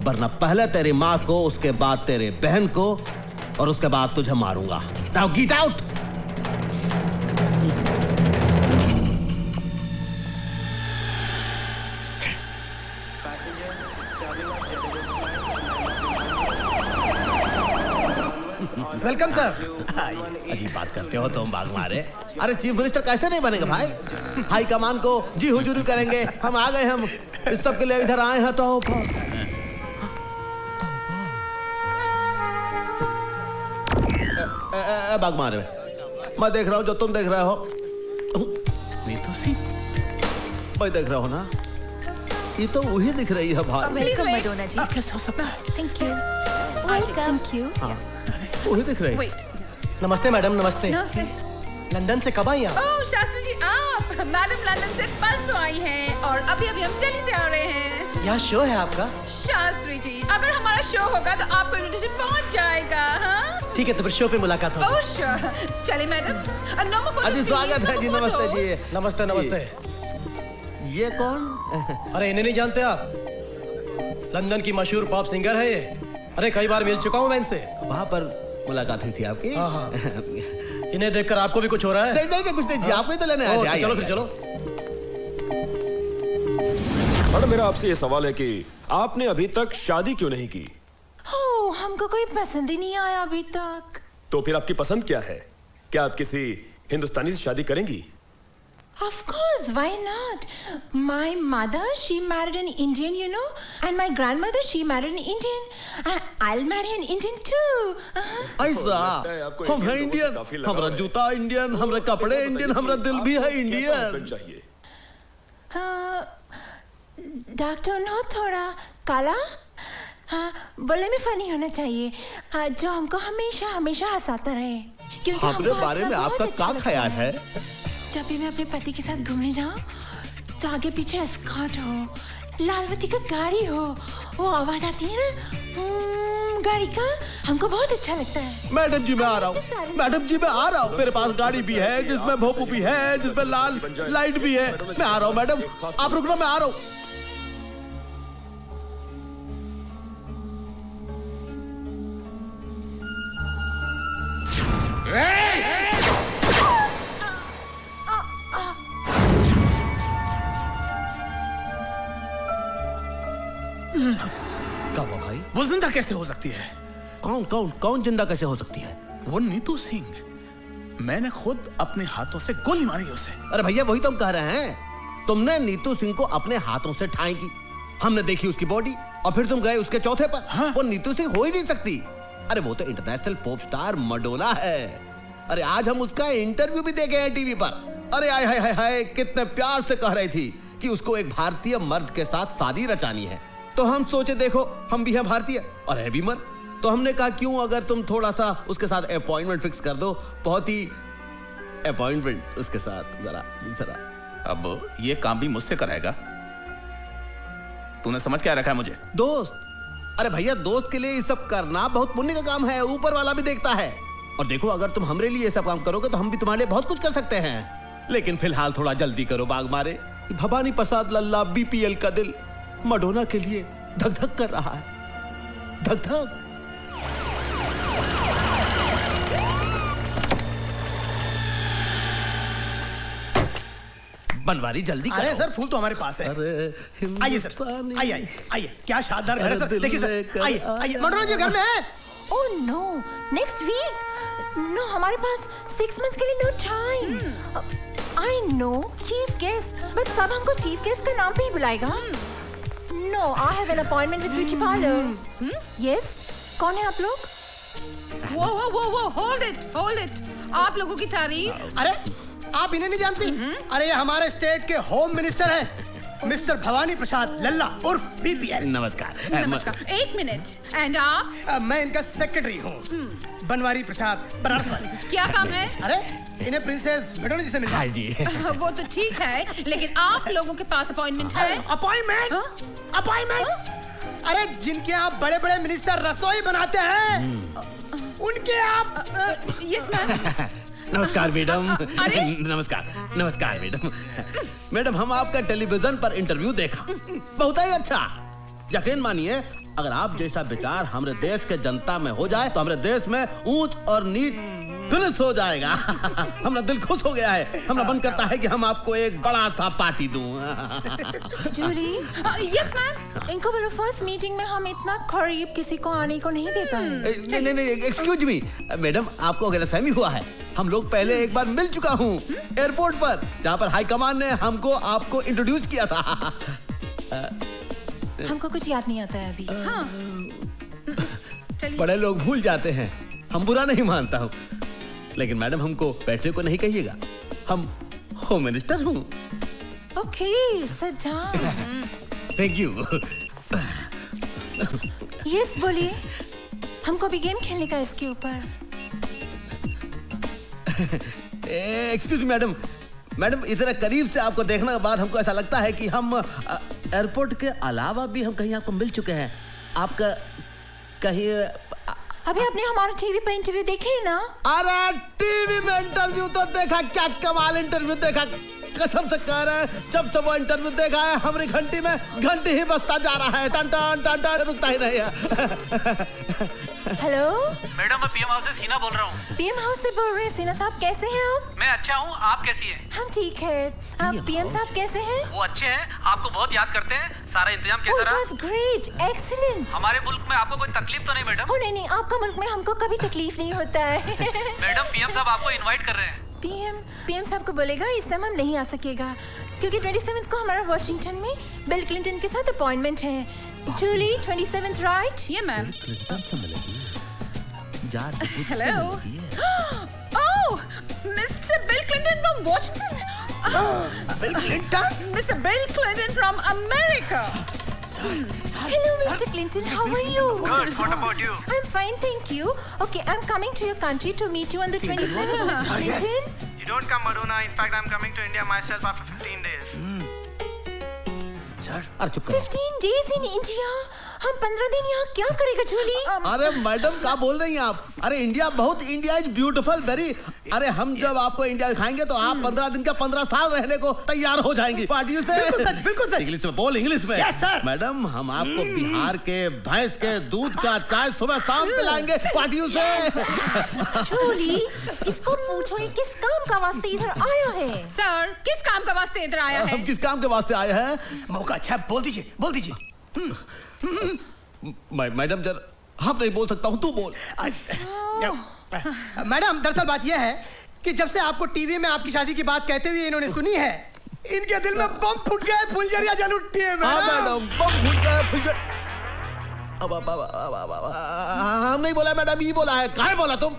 S3: वरना पहले तेरी माँ को, उसके बाद तेरे बहन को और उसके बाद तुझे मारूंगा। Now get out. Welcome sir. अजीब बात करते हो तुम बाग मारे। अरे चीफ मिनिस्टर कैसे नहीं बनेगा भाई? हाई कमान को जी हुजूरी करेंगे। हम आ गए, हम इस सब के लिए इधर आए हैं। तो बाग मारे, मैं देख रहा हूँ जो तुम देख रहे हो। नीतू सिंह भाई देख रहे हो ना, ये तो वही दिख रही है भाई।
S1: वेलकम मडोना जी।
S3: कैसे हो सकता है?
S1: Thank you. Thank you.
S3: वही दिख रही है।
S20: नमस्ते मैडम, नमस्ते।
S17: नमस्ते।
S20: लंदन से कब आई आप?
S17: ओह शास्त्री जी, आप? मैडम लंदन से परसों आई हैं और अभी अभी हम दिल्ली से आ रहे हैं।
S20: यहाँ शो है आपका?
S17: शास्त्री जी, अगर हमारा शो होगा तो आपको इनविटेशन पहुँच जाएगा। हाँ
S20: ठीक है, तो फिर शो पे मुलाकात होगी।
S17: Oh sure. चलिए मैडम।
S3: अजी स्वागत है जी। नमस्ते जी।
S20: नमस्ते नमस्ते।
S3: ये कौन?
S20: अरे इन्हें नहीं जानते आप? लंदन की मशहूर पॉप सिंगर है ये। अरे कई बार मिल चुका हूँ मैं इनसे।
S3: वहाँ पर मुलाकात हुई थी आपकी?
S20: हाँ हाँ। इन्हें देखकर आपको भी कुछ हो रहा है?
S3: नहीं कुछ नहीं जी, आपको ही तो लेने आए थे।
S20: चलो फिर चलो।
S2: मैडम मेरा आपसे ये सवाल है कि आपने अभी तक शादी क्यों नहीं की?
S1: ओह, हमको कोई पसंद ही नहीं आया अभी तक।
S2: तो फिर आपकी पसंद क्या है? क्या आप किसी हिंदुस्तानी से शादी करेंगी?
S12: Of course, why not? My mother, she married an Indian, you know, and my grandmother, she married an Indian. I'll marry an Indian too.
S3: ऐसा? हम हैं इंडियन, हमारा जूता इंडियन, हमारे कपड़े इंडियन, हमारा दिल भी है इंडियन।
S1: डॉक्टर नो थोड़ा काला, हाँ बोले में फनी होना चाहिए, हाँ, जो हमको हमेशा हमेशा हंसाता रहे।
S3: अपने बारे में आपका क्या ख्याल है?
S12: जब भी मैं अपने पति के साथ घूमने जाऊं तो आगे पीछे एस्कॉर्ट हो, लालवती का गाड़ी हो, वो आवाज आती है ना गाड़ी का, हमको बहुत अच्छा लगता है।
S3: मैडम जी मैं आ रहा हूँ, मैडम जी मैं आ रहा हूँ। मेरे पास गाड़ी भी है जिसमें भोपू भी है, जिसमें लाल लाइट भी है। मैं आ रहा हूँ मैडम, आप रुकना, मैं आ रहा हूँ। क्या हुआ भाई?
S16: वो जिंदा कैसे हो सकती है?
S3: कौन कौन कौन जिंदा कैसे हो सकती है?
S16: वो नीतू सिंह, मैंने खुद अपने हाथों से गोली मारी उसे।
S3: अरे भैया वही तो हम कह रहे हैं, तुमने नीतू सिंह को अपने हाथों से ठाई की, हमने देखी उसकी बॉडी और फिर तुम गए उसके चौथे पर। हाँ? वो नीतू सिंह हो ही नहीं सकती। अरे वो तो इंटरनेशनल पॉप स्टार मडोना है। अरे आज हम उसका इंटरव्यू भी देखे हैं टीवी पर। अरे हाय हाय हाय हाय, कितने प्यार से कह रही थी कि उसको एक भारतीय मर्द के साथ शादी रचानी है। तो हम सोचे देखो हम भी हैं भारतीय और है भी मर्द, तो हमने कहा क्यों अगर तुम थोड़ा सा उसके साथ अपॉइंटमेंट फिक्स कर दो, बहुत ही अपॉइंटमेंट उसके साथ जरा।
S16: अब ये काम भी मुझसे कराएगा? तूने समझ क्या रखा है मुझे?
S3: दोस्त। अरे भैया, दोस्त के लिए ये सब करना बहुत पुण्य का काम है, ऊपर वाला भी देखता है। और देखो, अगर तुम हमरे लिए ये सब काम करोगे तो हम भी तुम्हारे लिए बहुत कुछ कर सकते हैं। लेकिन फिलहाल थोड़ा जल्दी करो बाग मारे। भवानी प्रसाद लल्ला बीपीएल का दिल मडोना के लिए धक धक कर रहा है, धक धक। बनवारी जल्दी करो।
S21: अरे सर, फूल तो हमारे पास है। आइए सर, आइए आइए। क्या शानदार घर है सर, देखिए सर। आइए आइए, मडोना जी घर में है।
S1: Oh no, next week. No, हमारे पास 6 months के लिए no time. I know chief guest, but सब हमको चीफ गेस्ट का नाम पे ही बुलाएगा। No, I have an appointment with beauty parlour. Yes, कौन है आप लोग?
S7: वो होल्ड इट। आप लोगों की तारीफ।
S21: अरे आप इन्हें नहीं जानती? अरे ये हमारे स्टेट के होम मिनिस्टर हैं, मिस्टर भवानी प्रसाद लल्ला उर्फ बीपीएल।
S3: नमस्कार।
S7: नमस्कार। 1 मिनट। एंड आप?
S21: मैं इनका सेक्रेटरी हूँ, बनवारी प्रसाद बनारस।
S7: क्या काम है?
S21: अरे इन्हें प्रिंसेस मेडोना जी से मिलना।
S3: हाँ जी।
S7: वो तो ठीक है, लेकिन आप लोगों के पास अपॉइंटमेंट है?
S21: अपॉइंटमेंट? अरे जिनके आप बड़े बड़े मिनिस्टर रसोई बनाते हैं, उनके आप।
S7: Yes ma'am.
S3: नमस्कार मैडम। नमस्कार मैडम। मैडम, हम आपका टेलीविजन पर इंटरव्यू देखा, बहुत ही अच्छा। यकीन मानिए, अगर आप जैसा विचार हमारे देश के जनता में हो जाए तो हमारे देश में ऊंच और नीच फिनिश हो जाएगा। हमारा दिल खुश हो गया है। हमारा मन करता है कि हम आपको एक बड़ा सा पार्टी दूं।
S1: जूली।
S7: Yes ma'am.
S1: इनको बोलो फर्स्ट मीटिंग में हम इतना करीब किसी को आने को नहीं देता है।
S3: नहीं, एक्सक्यूज मी मैडम, आपको गलतफहमी हुआ है। हम लोग पहले एक बार मिल चुका हूँ एयरपोर्ट पर, जहाँ पर हाईकमान ने हमको आपको इंट्रोड्यूस किया था।
S1: हमको कुछ याद नहीं आता है अभी।
S7: हाँ।
S3: बड़े लोग भूल जाते हैं, हम बुरा नहीं मानता हूँ, लेकिन मैडम हमको बैठने को नहीं कहिएगा, हम होम मिनिस्टर हूँ।
S1: Okay, sit down.
S3: Thank you.
S1: Yes, बोलिए। हमको भी गेम खेलने का इसके ऊपर।
S3: एक्सक्यूज मैडम, इतना करीब से आपको देखने के बाद हमको ऐसा लगता है कि हम एयरपोर्ट के अलावा भी हम कहीं आपको मिल चुके हैं। आपका कहीं
S1: अभी आपने हमारा टीवी पे इंटरव्यू देखे ना?
S3: अरे टीवी में इंटरव्यू तो देखा, क्या कमाल इंटरव्यू देखा, कसम से कह रहे हैं। जब से वो इंटरव्यू देखा है, हमारी घंटी में घंटी ही बजता जा रहा है, टन टन टन टन, रुकता ही नहीं है।
S1: हेलो
S18: मैडम, मैं पीएम हाउस से सीना बोल रहा हूँ।
S1: पीएम हाउस से बोल रहे हैं? सीना साहब कैसे हैं आप?
S18: मैं अच्छा हूँ, आप कैसी हैं?
S1: हम ठीक है। आप पीएम साहब कैसे हैं?
S18: वो अच्छे हैं, आपको बहुत याद करते हैं। सारा इंतजाम कैसा रहा?
S1: It was great, excellent।
S18: हमारे मुल्क में आपको कोई तकलीफ तो नहीं मैडम?
S1: नहीं, आपका मुल्क में हमको कभी तकलीफ नहीं होता है।
S18: मैडम, पीएम साहब आपको इनवाइट कर रहे हैं।
S1: पीएम साहब को बोलेगा इस समय हम नहीं आ सकेगा, क्योंकि 27 को हमारा वॉशिंगटन में बिल क्लिंटन के साथ अपॉइंटमेंट है। जूली, 27 राइट?
S7: ये ma'am.
S3: Hello.
S7: Oh, mister bill Clinton from Washington.
S21: Bill Clinton?
S7: Mister bill Clinton from America.
S1: Hello, Mr. Clinton. How are you?
S18: Good. What about you?
S1: I'm fine, thank you. Okay, I'm coming to your country to meet you on the 27th, Mr. Clinton.
S18: You don't come, Madonna. In fact, I'm coming to India myself after 15 days.
S3: Sir, अरे चुप करो।
S1: 15 days in India? हम 15 दिन यहाँ क्या करेगा जूली?
S3: अरे madam, क्या बोल रही हैं आप? अरे इंडिया इज ब्यूटीफुल वेरी। अरे हम जब आपको इंडिया दिखाएंगे तो आप 15 दिन का 15 साल रहने को तैयार हो जाएंगी। पार्टियों से बिल्कुल सर। इंग्लिश में बोल, इंग्लिश में।
S21: Yes, sir.
S3: मैडम, हम आपको बिहार के भैंस के दूध का चाय सुबह शाम पिलाएंगे पार्टियों से।
S1: जूली, इसको पूछो ये किस काम का वास्ते इधर आया है?
S7: सर, किस काम का वास्ते इधर आया है?
S3: हम किस काम के वास्ते आए हैं?
S21: मौका अच्छा, बोल दीजिए।
S3: मैडम, जर हम नहीं बोल सकता हूँ, तू बोल।
S21: मैडम, दरअसल बात यह है कि जब से आपको टीवी में आपकी शादी की बात कहते हुए इन्होंने सुनी है, इनके दिल में बम फूट गए, फुलझड़ियां जल उठती है।
S3: मैडम, बम फूट गए, हम नहीं बोला मैडम, ये बोला है। काहे बोला तुम?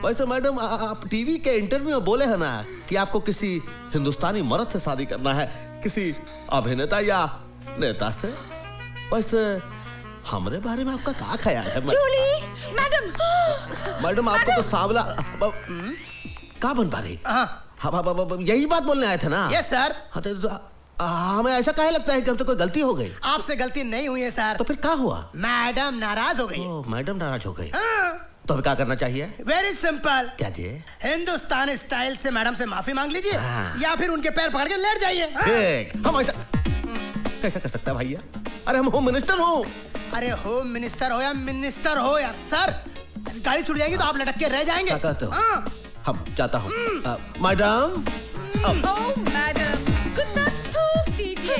S3: वैसे मैडम, आप टीवी के इंटरव्यू में बोले हैं ना कि आपको किसी हिंदुस्तानी मर्द से शादी करना है, किसी अभिनेता या नेता से। वैसे हमरे बारे में आपका क्या ख्याल है?
S1: जूली,
S7: मैडम,
S3: मैडम आपको तो सांवला का बन पा रही? हाँ, यही बात बोलने आए थे ना?
S21: Yes sir.
S3: हमें ऐसा काहे लगता है कि हमसे कोई गलती हो गई?
S21: आपसे गलती नहीं हुई है सर।
S3: तो फिर क्या हुआ?
S21: मैडम नाराज हो गई।
S3: मैडम नाराज हो गई। तो हमें क्या करना चाहिए?
S21: Very simple.
S3: क्या जी?
S21: हिंदुस्तानी स्टाइल से मैडम से माफी मांग लीजिए या फिर उनके पैर पकड़ के लेट जाइए।
S3: ठीक। हम ऐसा कैसा कर सकता है भैया? अरे हम होम मिनिस्टर हो।
S21: अरे होम मिनिस्टर हो या मिनिस्टर हो यार सर, गाड़ी छूट जाएगी तो आप लटक के रह जाएंगे।
S3: क्या कहते हो? हम चाहता हूँ मैडम।
S7: ओह मैडम, कुछ ना थूक दीजिए।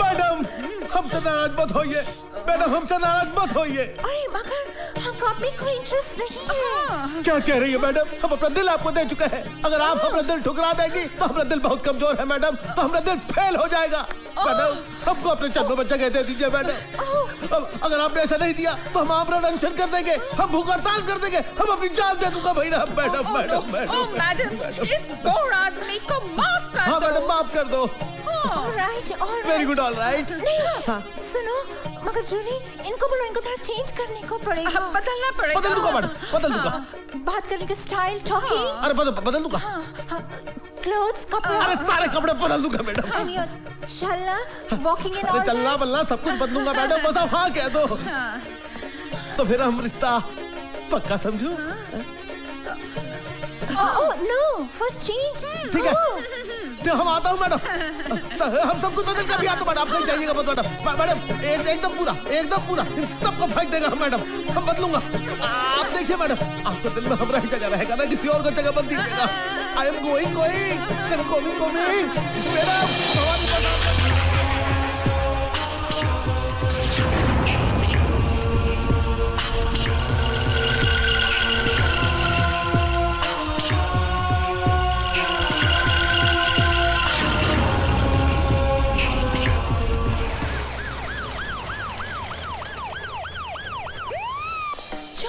S3: मैडम हमसे नाराज मत होइए। मैडम हमसे नाराज मत होइए।
S1: अरे मगर हमको आप में कोई इंटरेस्ट नहीं है।
S3: क्या कह रही है मैडम? हम अपना दिल आपको दे चुके हैं। अगर आप अपना दिल ठुकरा देंगी तो हमारा दिल बहुत कमजोर है मैडम, तो हमारा दिल फेल हो जाएगा। मैडम हमको अपने चंदों में जगह दे दीजिए मैडम। अगर आपने ऐसा नहीं दिया तो हम आमरण अनशन कर देंगे, हम भूख हड़ताल कर देंगे, हम अपनी जान दे दूंगा भैया। मैडम मैडम मैडम
S7: मैडम, इस बोर आदमी को माफ कर दो।
S3: हाँ मैडम माफ कर दो।
S1: Alright,
S3: very good, alright.
S1: नहीं, सुनो, मगर जूली, इनको बोलो इनको थोड़ा चेंज करने को पड़ेगा।
S7: बदलना पड़ेगा।
S3: बदल दूंगा मैडम, बदल दूंगा।
S1: बात करने का स्टाइल, टॉकिंग।
S3: अरे बदल दूंगा।
S1: क्लोथ्स, कपड़ा।
S3: अरे सारे कपड़े बदल दूंगा मैडम।
S1: चलना, वॉकिंग इन
S3: अरे
S1: ऑल।
S3: चलना बल्ला सब कुछ बदलूंगा मैडम, बस आप हाँ कह दो। तो फिर हम रिश्ता पक्का समझो।
S1: Oh no, first change.
S3: ठीक है, तो हम आता हूँ मैडम। हम सब कुछ बदल कर भी आता मैडम, आप नहीं जाइएगा मत मैडम। मैडम एकदम पूरा सबको फेंक देगा मैडम, हम बदलूंगा। आप देखिए मैडम, आपको दिल में हमारा ही जगह रहेगा ना, किसी और को जगह बंद दीजिएगा। I am going madam.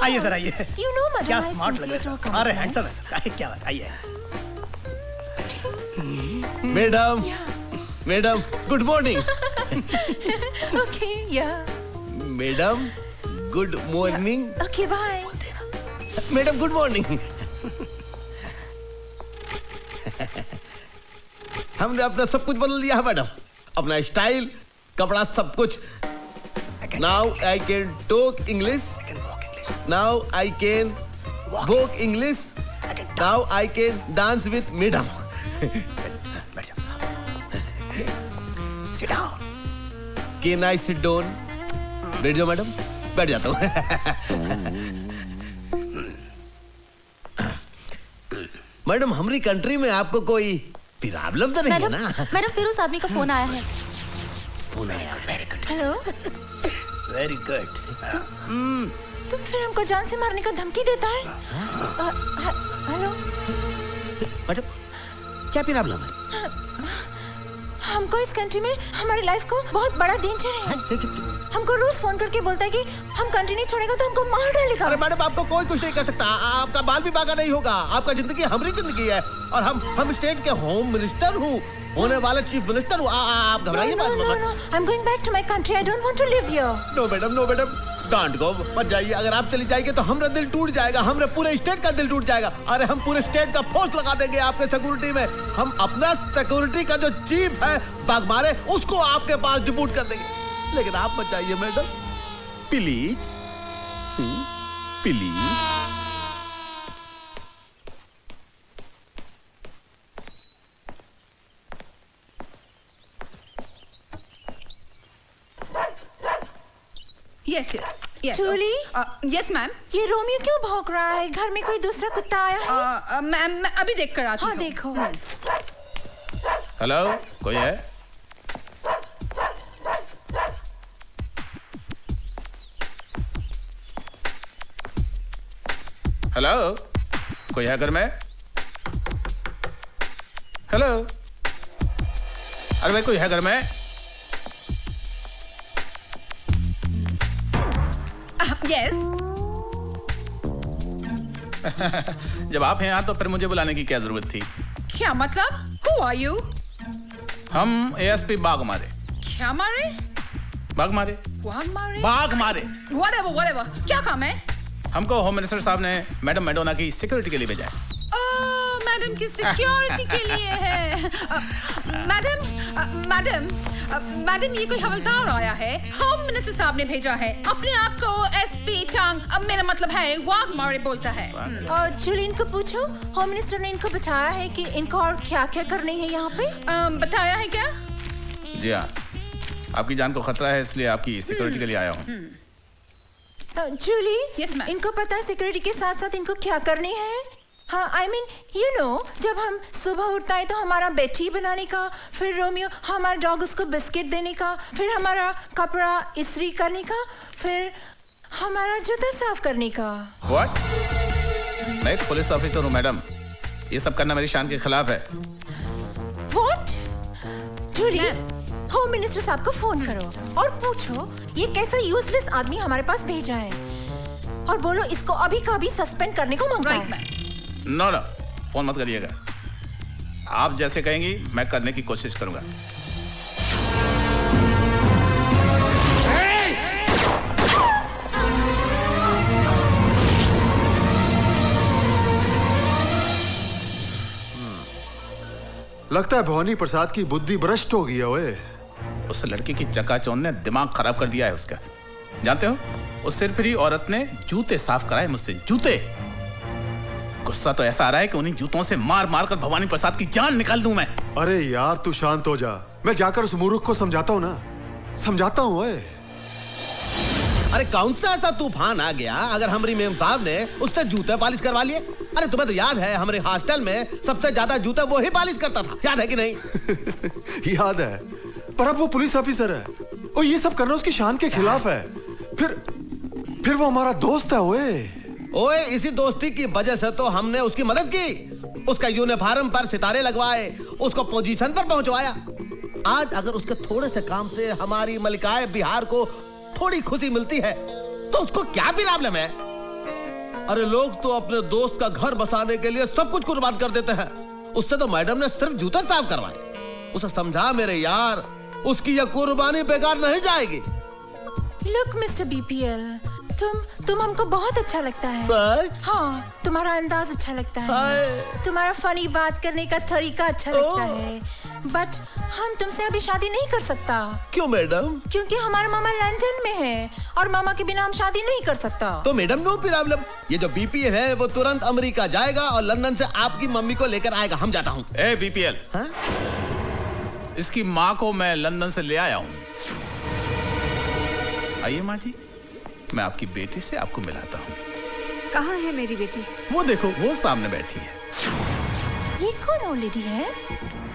S21: आइए सर, आइए।
S1: You know, madam,
S21: क्या
S1: I
S21: स्मार्ट लग
S1: sincerely
S21: रहे हैं।
S1: talk
S21: अरे
S1: about
S21: हैंडसम है। क्या बात, आइए।
S3: Madam good morning.
S1: Okay, yeah.
S3: Madam good morning.
S1: Okay, bye.
S3: Madam good morning. हमने अपना सब कुछ बदल लिया है मैडम, अपना स्टाइल, कपड़ा, सब कुछ। Now I can talk English, now I can walk English, now I can dance with madam. Can I sit down? बैठ जाओ मैडम। बैठ जाता हूँ। मैडम हमारी कंट्री में आपको कोई प्रॉब्लम तो नहीं है ना?
S17: मैडम फिर उस आदमी का फोन आया है।
S3: फोन आया, very good.
S1: Hello,
S3: very good.
S1: तुम फिर हमको जान से मारने का धमकी देता है? हेलो
S3: मैडम, क्या प्रॉब्लम है?
S1: हमको इस कंट्री में हमारी लाइफ को बहुत बड़ा डेंजर है। हमको रोज फोन करके बोलता है कि हम कंट्री नहीं छोड़ेगा तो हमको मार डालेगा।
S3: अरे मैडम आपको कोई कुछ नहीं कर सकता, आपका बाल भी बागा नहीं होगा। आपका जिंदगी हमारी जिंदगी है और हम स्टेट के होम मिनिस्टर हूँ, होने वाले चीफ मिनिस्टर हूँ। आप घबराइए मत।
S1: No, I'm going back to my country. I don't want to live here.
S3: No madam, don't go, मत जाइए। अगर आप चली जाएंगे तो हमारा दिल टूट जाएगा, हमारे पूरे स्टेट का दिल टूट जाएगा। अरे हम पूरे स्टेट का फोर्स लगा देंगे आपके सिक्योरिटी में। हम अपना सिक्योरिटी का जो चीफ है बागमारे, उसको आपके पास डिप्यूट कर देंगे। लेकिन आप मत जाइए madam, please please.
S7: Yes.
S1: Julie,
S7: yes ma'am.
S1: ये रोमियो क्यों भौंक रहा है? घर में कोई दूसरा कुत्ता आया है?
S7: मैम मैं अभी देख कर आती हूँ।
S1: हाँ देखो।
S16: हेलो, कोई है? हेलो, कोई है घर में? हेलो, अरे भाई कोई है घर में?
S7: यस।
S16: जब आप हैं यहाँ तो फिर मुझे बुलाने की क्या जरूरत थी?
S7: क्या मतलब? Who are you?
S16: हम एएसपी बागमारे।
S7: क्या मारे?
S16: बाघ मारे।
S7: बाघ मारे?
S16: बाघ मारे।
S7: Whatever. क्या काम है?
S16: हमको होम मिनिस्टर साहब ने मैडम मैडोना की सिक्योरिटी के लिए भेजा है।
S7: मैडम की सिक्योरिटी के लिए है। मैडम ये कोई हवलदार आया है, होम मिनिस्टर साहब ने भेजा है। अपने आप को एसपी टांग, मेरा मतलब है वाघ मारे बोलता है।
S1: और जूली, इनको पूछो, होम मिनिस्टर ने इनको बताया है कि इनको और क्या क्या करनी है यहाँ पे?
S7: बताया है क्या?
S16: जी हाँ, आपकी जान को खतरा है, इसलिए आपकी सिक्योरिटी के लिए आया हूँ।
S1: जूली, इनको पता है सिक्योरिटी के साथ साथ इनको क्या करनी है? हाँ, I mean, you know, जब हम सुबह उठता है तो हमारा बेटी बनाने का, फिर रोमियो हमारा डॉग उसको बिस्किट देने का, फिर हमारा कपड़ा इस्त्री करने का, फिर हमारा जूता साफ करने का।
S16: What? मैं एक पुलिस ऑफिसर हूँ मैडम, ये सब करना मेरी शान के खिलाफ है।
S1: What? जूली, होम मिनिस्टर साहब को फोन करो और पूछो ये कैसा यूजलेस आदमी हमारे पास भेजा है, और बोलो इसको अभी का अभी सस्पेंड करने को मांगता है।
S16: नो, फोन मत करिएगा। आप जैसे कहेंगी मैं करने की कोशिश करूंगा।
S6: लगता है भवानी प्रसाद की बुद्धि भ्रष्ट हो गई है। ओए,
S16: उस लड़के की चकाचौंध ने दिमाग खराब कर दिया है उसका। जानते हो, उस सिरफिरी औरत ने जूते साफ कराए मुझसे, जूते। गुस्सा तो ऐसा आ रहा है कि उन्हीं जूतों से मार मार कर भवानी प्रसाद की जान निकाल दूं मैं।
S6: अरे यार तू शांत हो जा, मैं जाकर उस मूर्ख को समझाता हूँ ना, समझाता हूँ। ओए,
S3: अरे कौन सा ऐसा तूफान आ गया अगर हमारी मेम साहब ने उससे जूते पालिश करवा लिए? अरे तुम्हें तो याद है हमारे हॉस्टल में सबसे ज्यादा जूते वो ही पालिश करता था, याद है कि नहीं?
S6: याद है, पर अब वो पुलिस ऑफिसर है और ये सब करना उसकी शान के खिलाफ है। फिर वो हमारा दोस्त है।
S3: ओए, इसी दोस्ती की वजह से तो हमने उसकी मदद की, उसका यूनिफॉर्म पर सितारे लगवाए, उसको पोजीशन पर पहुंचवाया। आज अगर उसके थोड़े से काम से हमारी मलिकाए बिहार को थोड़ी खुशी मिलती है तो उसको क्या भी प्रॉब्लम है? अरे लोग तो अपने दोस्त का घर बसाने के लिए सब कुछ कुर्बान कर देते हैं। उससे तो मैडम ने सिर्फ जूते साफ करवाए। उसे समझा मेरे यार, उसकी यह कुर्बानी बेकार नहीं जाएगी।
S1: लुक मिस्टर बीपीएल, तुम हमको बहुत अच्छा लगता है।
S3: सच?
S1: हाँ, तुम्हारा अंदाज अच्छा लगता है, तुम्हारा फनी बात करने का तरीका अच्छा लगता है, बट हम तुमसे अभी शादी नहीं कर सकता।
S3: क्यों मैडम?
S1: क्योंकि हमारा मामा लंदन में है और मामा के बिना हम शादी नहीं कर सकता।
S3: तो मैडम नो प्रॉब्लम, ये जो बीपीएल है वो तुरंत अमेरिका जाएगा और लंदन से आपकी मम्मी को लेकर आएगा। हम जाता हूँ।
S16: ए बीपीएल, इसकी माँ को मैं लंदन से ले आया हूँ। आइए माँ जी, मैं आपकी बेटी से आपको मिलाता हूँ।
S17: कहाँ है मेरी बेटी?
S16: वो देखो, वो सामने बैठी है।
S1: ये कौन ओल्ड लेडी है?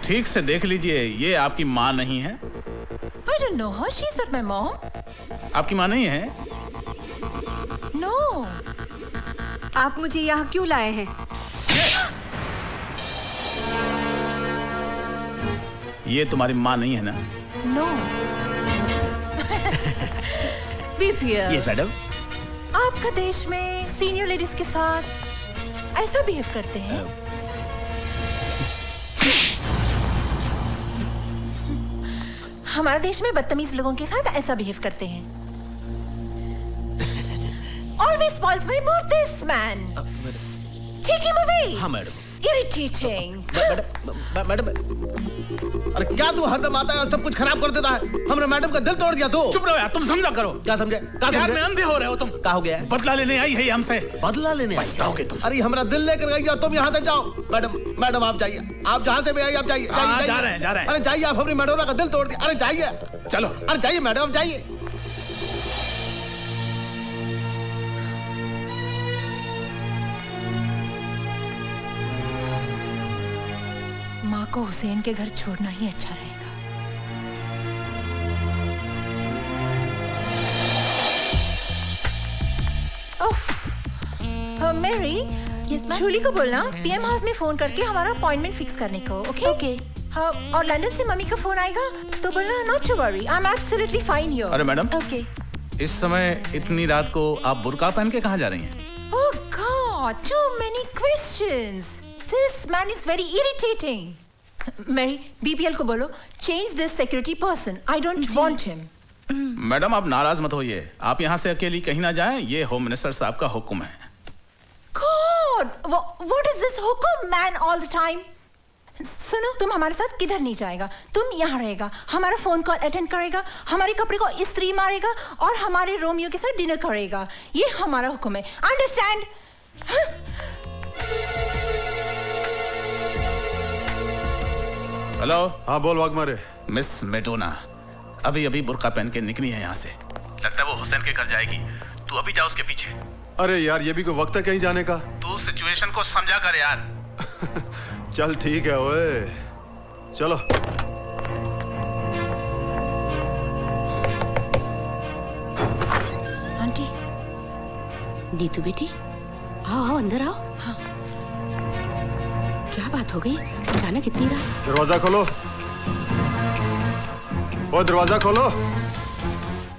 S16: ठीक से देख लीजिए, ये आपकी माँ नहीं है।
S1: I don't know her. She's not my mom.
S16: आपकी माँ नहीं है?
S1: No.
S17: आप मुझे यहाँ क्यों लाए हैं?
S16: ये तुम्हारी माँ नहीं है ना?
S1: No. BPL,
S3: Yes, madam.
S1: आपका देश में सीनियर लेडीज के साथ ऐसा बिहेव करते हैं? हमारे देश में बदतमीज लोगों के साथ ऐसा बिहेव करते हैं। Always spoils my mood, this man. Take him away.
S3: हाँ मैडम।
S1: Irritating.
S3: मैडम, अरे क्या तू हरदम आता है और सब कुछ खराब कर देता है? हमने मैडम का दिल तोड़ दिया। तो
S16: चुप रहो यार, तुम समझा करो।
S3: क्या समझे?
S16: यार में अंधे हो रहे हो तुम।
S3: क्या हो गया?
S16: बदला लेने आई है हमसे।
S3: बदला लेने
S16: पछताओगे तुम।
S3: अरे हमारा दिल लेकर गई और तुम यहाँ से जाओ। मैडम आप जाइए, आप जहाँ से भी आई आप जाइए।
S16: जा रहे हैं।
S3: अरे जाइए, आप हमारी मैडोना का दिल तोड़ दिया। अरे जाइए,
S16: चलो।
S3: अरे जाइए मैडम, जाइए।
S1: माँ को हुसैन के घर छोड़ना ही अच्छा रहेगा। मेरी जूली को बोलना पीएम हाउस में फोन करके हमारा अपॉइंटमेंट फिक्स करने को। ओके? हाँ, और लंदन से मम्मी का फोन आएगा तो बोलना not to worry, I am absolutely fine here.
S16: अरे मैडम, इस समय इतनी रात को आप बुर्का पहन के कहाँ जा रही हैं?
S1: Oh God, too many questions. This man is very irritating. Mary BPL को बोलो change this security person, I don't want him.
S16: Madam आप नाराज मत होइए, आप यहाँ से अकेली कहीं ना जाएं, ये होम मिनिस्टर साहब का हुक्म है।
S1: God, what is this hukum man all the time? सुनो, तुम हमारे साथ किधर नहीं जाएगा, तुम यहाँ रहेगा, हमारा फोन कॉल अटेंड करेगा, हमारे कपड़े को इस्त्री मारेगा और हमारे रोमियो के साथ डिनर करेगा। ये हमारा हुक्म है, अंडरस्टैंड?
S16: हेलो।
S6: हाँ बोल वाघमारे।
S16: मिस मेडोना अभी अभी बुर्का पहन के निकली है यहाँ से, लगता है वो हुसैन के घर जाएगी। तू अभी जा उसके पीछे।
S6: अरे यार ये भी कोई वक्त है कहीं जाने का?
S16: तू सिचुएशन को समझा कर यार।
S6: चल ठीक है ओए, चलो।
S14: आंटी, नीतू बेटी, आओ आओ अंदर आओ। हाँ। क्या बात हो गई, अचानक इतनी रात?
S6: दरवाजा खोलो। ओ दरवाजा खोलो।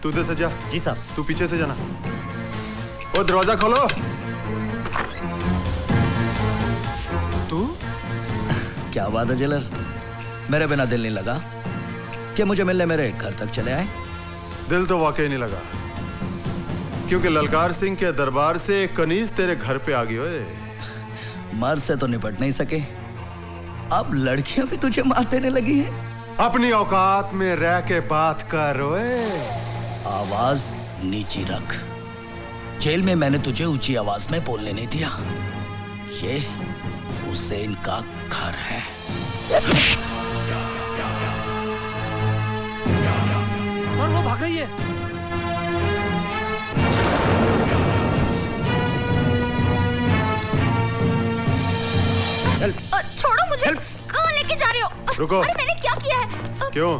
S6: तू इधर से जा।
S4: जी साहब।
S6: तू पीछे से जाना। ओ दरवाजा खोलो।
S15: तू? क्या बात है जेलर, मेरे बिना दिल नहीं लगा कि मुझे मिलने मेरे घर तक चले आए?
S6: दिल तो वाकई नहीं लगा, क्योंकि ललकार सिंह के दरबार से एक कनीज तेरे घर पे आ गई। ओए
S15: मर्द से तो निपट नहीं सके, अब लड़कियां भी तुझे मार देने लगी हैं।
S6: अपनी औकात में रह के बात कर। ओए
S15: आवाज नीची रख, जेल में मैंने तुझे ऊंची आवाज में बोलने नहीं दिया। ये हुसैन का घर है।
S4: सर वो भाग गई है।
S17: छोड़ो मुझे, कहाँ लेके जा रहे हो?
S6: रुको।
S17: अरे मैंने क्या किया है?
S6: क्यों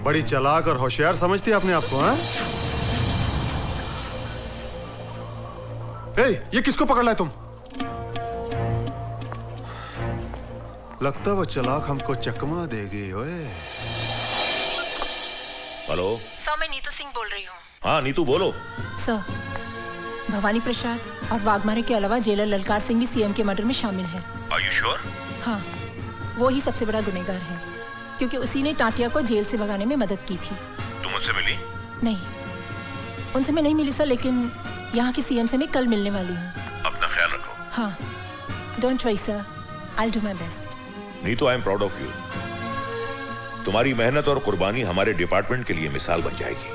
S6: बड़ी चालाक और होशियार समझती है अपने आप को? हाँ? ये किसको पकड़ लाए तुम? लगता वो चालाक हमको चकमा देगी। ओए
S8: हेलो
S1: सर, मैं नीतू सिंह बोल रही हूँ।
S8: हाँ नीतू बोलो।
S1: सर, भवानी प्रसाद और वाघमारे के अलावा जेलर ललकार सिंह भी सीएम के मर्डर में शामिल है।
S8: Are you sure?
S1: हाँ, वो ही सबसे बड़ा गुनहगार है, क्योंकि उसी ने टाटिया को जेल से भगाने में मदद की थी।
S8: तुम उनसे मिली?
S1: नहीं, उनसे मैं नहीं मिली सर, लेकिन यहाँ के सीएम से मैं कल मिलने वाली हूँ।
S8: अपना ख्याल रखो।
S1: हाँ, don't worry sir, I'll do my best।
S8: Neetu, I am proud of you. तुम्हारी मेहनत और कुर्बानी हमारे डिपार्टमेंट के लिए मिसाल बन जाएगी।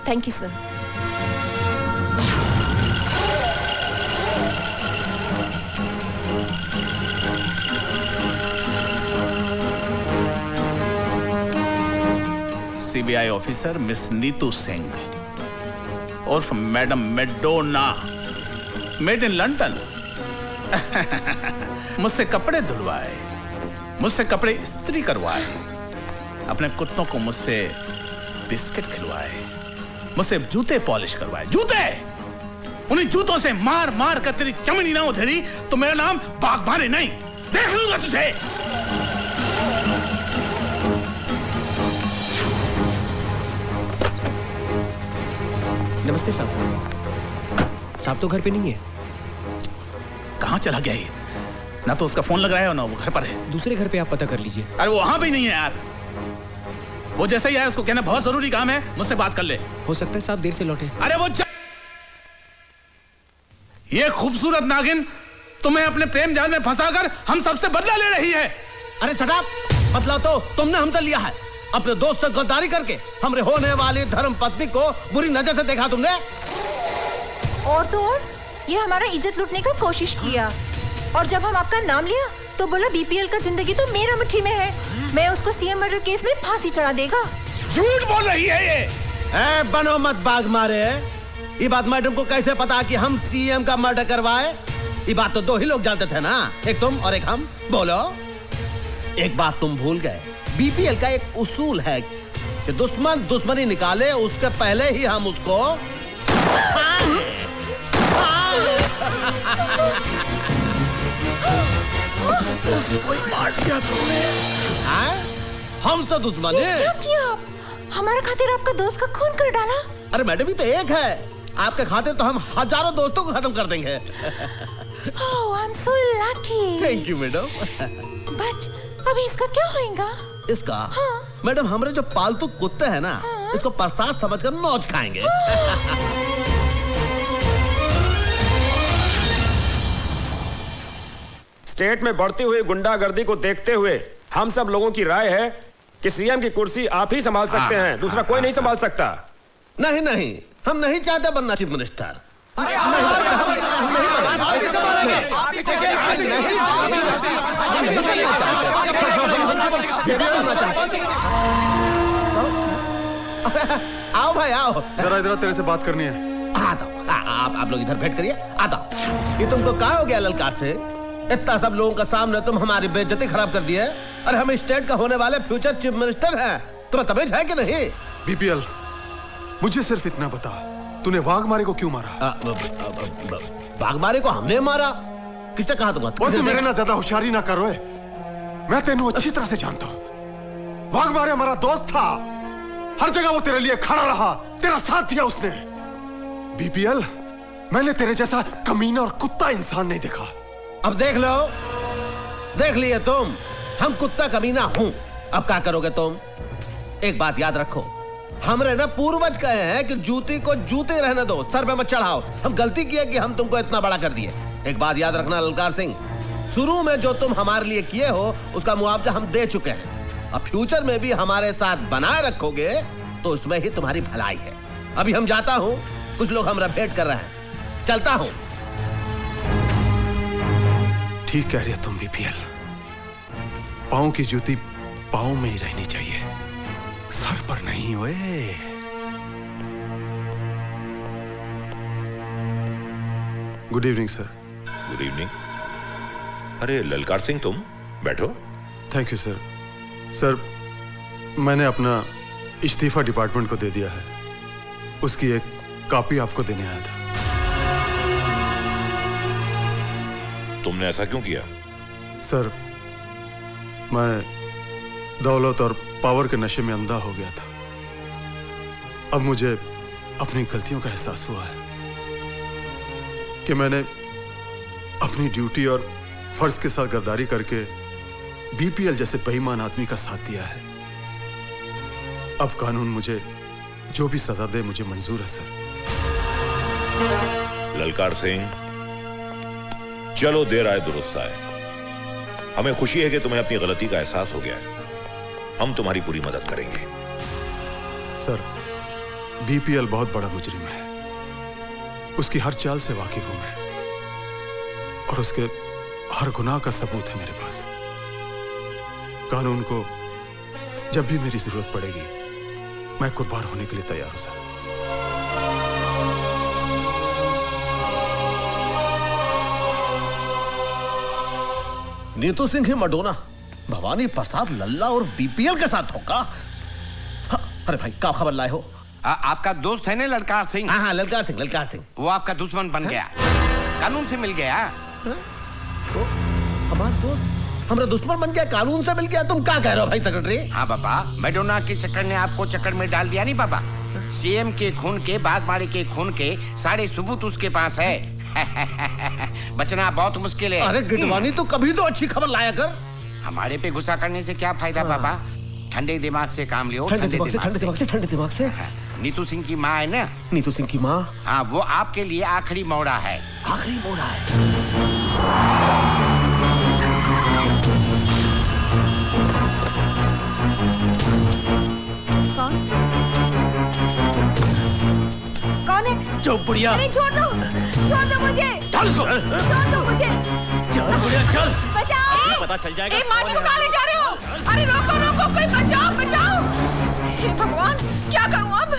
S1: Thank you sir.
S16: CBI officer miss Neetu Singh और madam Madonna, made in London. मुझसे कपड़े धुलवाए, मुझसे कपड़े इस्त्री करवाए, अपने कुत्तों को मुझसे बिस्किट खिलवाए, मुझसे जूते पॉलिश करवाए। जूते, उन्हीं जूतों से मार मार कर तेरी चमड़ी ना उधेड़ी तो मेरा नाम बागबाने नहीं, देख लूंगा तुझे।
S13: नमस्ते साहब। साहब तो घर पे नहीं है।
S16: कहाँ चला गया ये? ना तो उसका फोन लग रहा है और ना वो घर पर है।
S13: दूसरे घर पे आप पता कर लीजिए।
S16: अरे वो वहां भी नहीं है यार। वो जैसे ही आया उसको कहना बहुत जरूरी काम है, मुझसे बात कर ले।
S13: हो सकता है साहब देर से लौटे।
S16: अरे वो ये खूबसूरत नागिन तुम्हें अपने प्रेम जाल में फंसाकर हम सबसे बदला ले रही है।
S21: अरे शराब, बदला तो तुमने हमसे लिया है, अपने दोस्त से गद्दारी करके हमरे होने वाली धर्म पत्नी को बुरी नजर से देखा तुमने।
S1: और तो और ये हमारा इज्जत लूटने का कोशिश किया, और जब हम आपका नाम लिया तो बोला बीपीएल का जिंदगी तो मेरा मुट्ठी में है, मैं उसको सीएम मर्डर केस में फांसी चढ़ा देगा।
S16: झूठ बोल रही है ये।
S21: बनो मत बाग मारे। ये बात मैडम को कैसे पता कि हम सीएम का मर्डर करवाए? ये बात तो दो ही लोग जानते थे ना, एक तुम और एक हम। बोलो। एक बात तुम भूल गए, बीपीएल का एक उसूल है कि दुश्मन दुश्मनी निकाले उसके पहले ही हम उसको
S16: कोई मार दिया तुमने।
S21: हमसे दुश्मनी?
S1: क्या किया आप? हमारा खातिर आपका दोस्त का खून कर डाला।
S21: अरे मैडम ही तो एक है, आपके खातिर तो हम हजारों दोस्तों को खत्म कर देंगे।
S1: Oh, I'm so lucky.
S21: Thank you, madam.
S1: But अभी इसका क्या होएगा?
S3: इसका? मैडम, हमारे जो पालतू कुत्ते हैं ना, इसको प्रसाद समझकर नौच खाएंगे।
S2: स्टेट में बढ़ती हुई गुंडागर्दी को देखते हुए हम सब लोगों की राय है कि सीएम की कुर्सी आप ही संभाल सकते हैं, दूसरा कोई नहीं संभाल सकता।
S3: नहीं नहीं, हम नहीं चाहते बनना चीफ मिनिस्टर। आओ भाई आओ,
S6: जरा इधर तेरे से बात करनी है।
S3: आप लोग इधर बैठ करिए। आता ये तुमको क्या हो गया ललकार से? इतना सब लोगों का सामने तुम हमारी बेइज्जती खराब कर दी है। और हम स्टेट का होने वाले फ्यूचर चीफ मिनिस्टर हैं। तुम्हें तमीज है कि नहीं?
S6: बीपीएल, मुझे सिर्फ इतना बता, तूने वाघमारे को क्यों मारा?
S3: वाघमारे को हमने मारा? किसने कहा तुमको?
S6: और तू मेरे ना ज्यादा होशियारी ना करो। मैं तेनू अच्छी तरह से जानता हूँ। वाघमारे हमारा दोस्त था, हर जगह वो तेरे लिए खड़ा रहा, तेरा साथ दिया उसने। बीपीएल, मैंने तेरे जैसा कमीना और कुत्ता इंसान नहीं देखा।
S3: अब देख लो, देख लिए तुम, हम कुत्ता कमीना हूं। अब क्या करोगे तुम? एक बात याद रखो, हमरे ना पूर्वज कहे हैं कि जूती को जूते रहने दो, सर पे मत चढ़ाओ। हम गलती किए कि हम तुमको इतना बड़ा कर दिए। एक बात याद रखना ललकार सिंह, शुरू में जो तुम हमारे लिए किए हो उसका मुआवजा हम दे चुके हैं। अब फ्यूचर में भी हमारे साथ बनाए रखोगे तो उसमें ही तुम्हारी भलाई है। अभी हम जाता हूं, कुछ लोग हमरा भेंट कर रहे हैं, चलता हूं।
S6: ठीक कह रही है तुम बीपीएल, पाँव की जूती पाँव में ही रहनी चाहिए, सर पर नहीं। ओए good evening sir.
S8: Good evening. अरे ललकार सिंह, तुम बैठो।
S6: Thank you sir. सर, मैंने अपना इस्तीफा डिपार्टमेंट को दे दिया है, उसकी एक कॉपी आपको देने आया था।
S8: तुमने ऐसा क्यों किया?
S6: सर, मैं दौलत और पावर के नशे में अंधा हो गया था। अब मुझे अपनी गलतियों का एहसास हुआ है कि मैंने अपनी ड्यूटी और फर्ज के साथ गद्दारी करके बीपीएल जैसे बेईमान आदमी का साथ दिया है। अब कानून मुझे जो भी सजा दे मुझे मंजूर है सर।
S8: ललकार सिंह, चलो देर आए दुरुस्त आए। हमें खुशी है कि तुम्हें अपनी गलती का एहसास हो गया है। हम तुम्हारी पूरी मदद करेंगे।
S6: सर, बीपीएल बहुत बड़ा मुजरिम है, उसकी हर चाल से वाकिफ हूं मैं, और उसके हर गुनाह का सबूत है मेरे पास। कानून को जब भी मेरी जरूरत पड़ेगी मैं कुर्बान होने के लिए तैयार हूं सर।
S3: नीतू सिंह ही मडोना भवानी प्रसाद लल्ला और बीपीएल के साथ होगा। अरे भाई, क्या खबर लाए हो?
S10: आपका दोस्त है ना ललकार सिंह?
S3: हाँ, ललकार सिंह, ललकार सिंह।
S10: वो आपका दुश्मन बन गया, कानून से मिल गया।
S3: तो हमारा दोस्त हमारा दुश्मन बन गया, कानून से मिल गया? तुम क्या कह रहे हो भाई सेक्रेटरी?
S10: हाँ बाबा, मैडोना के चक्कर ने आपको चक्कर में डाल दिया नहीं बाबा। सीएम के खून के, बागमारे के खून के सारे सबूत उसके पास है। बचना बहुत मुश्किल है।
S3: अरे गिडवानी, तो कभी तो अच्छी खबर लाया कर।
S10: हमारे पे गुस्सा करने से क्या फायदा बाबा? ठंडे दिमाग से काम लियो।
S3: ठंडे दिमाग से।
S10: नीतू सिंह की माँ है ना?
S3: नीतू सिंह की माँ?
S10: हाँ, वो आपके लिए आखिरी मोड़ा है।
S3: आखिरी मोड़ा है?
S1: कौन है?
S20: चुप बुढ़िया।
S1: नहीं, छोड़ दो मुझे।
S20: चल इसको।
S1: छोड़ दो मुझे।
S20: चल बुढ़िया चल।
S1: बचाओ।
S20: पता चल जाएगा।
S7: माँ जी को कहाँ ले जा रहे हो? अरे रोको, कोई बचाओ। हे भगवान, क्या करूं अब?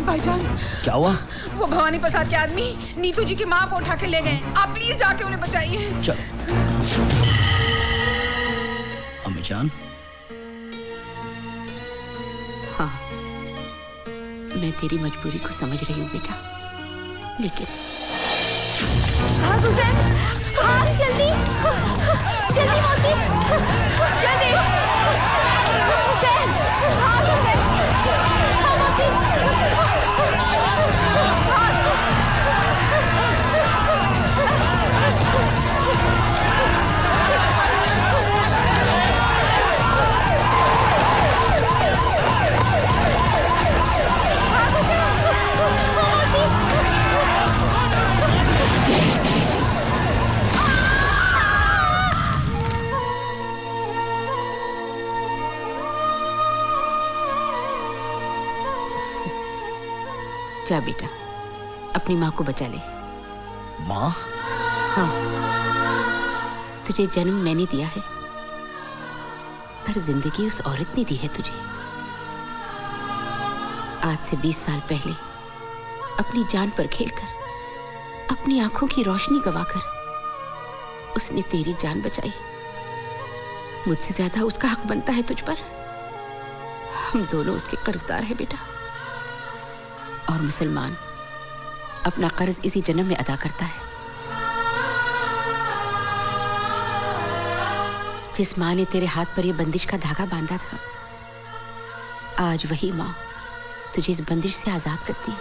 S7: भाईजान।
S3: क्या हुआ?
S7: वो भवानी प्रसाद के आदमी नीतू जी की माँ को उठा के ले गए। आप प्लीज जाके उन्हें बचाइए।
S15: चल। अम्मी जान।
S14: हाँ, मैं तेरी मजबूरी को समझ रही हूँ बेटा, लेकिन
S12: जल्दी मोती, जल्दी हुसैन, मोती।
S14: जा बेटा, अपनी माँ को बचा ले।
S21: माँ?
S14: हाँ, तुझे जन्म मैंने दिया है, पर जिंदगी उस औरत ने दी है तुझे। आज से 20 साल पहले अपनी जान पर खेलकर, अपनी आंखों की रोशनी गवाकर उसने तेरी जान बचाई। मुझसे ज्यादा उसका हक बनता है तुझ पर। हम दोनों उसके कर्जदार हैं बेटा। और मुसलमान अपना कर्ज इसी जन्म में अदा करता है। जिस माँ ने तेरे हाथ पर यह बंदिश का धागा बांधा था, आज वही माँ तुझे इस बंदिश से आजाद करती है।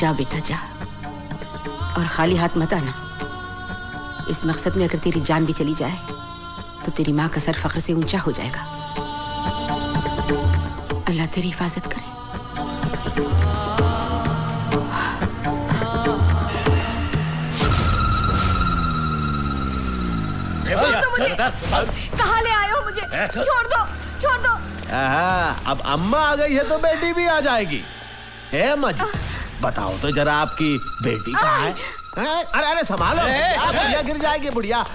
S14: जा बेटा जा, और खाली हाथ मत आना। इस मकसद में अगर तेरी जान भी चली जाए तो तेरी माँ का सर फख्र से ऊंचा हो जाएगा। अल्लाह तेरी हिफाजत करे।
S17: कहाँ ले आए हो मुझे? छोड़ दो, छोड़ दो।
S3: अब अम्मा आ गई है तो बेटी भी आ जाएगी। है मजी, बताओ तो जरा आपकी बेटी कहाँ है? अरे अरे संभालो, बुढ़िया गिर जाएगी बुढ़िया।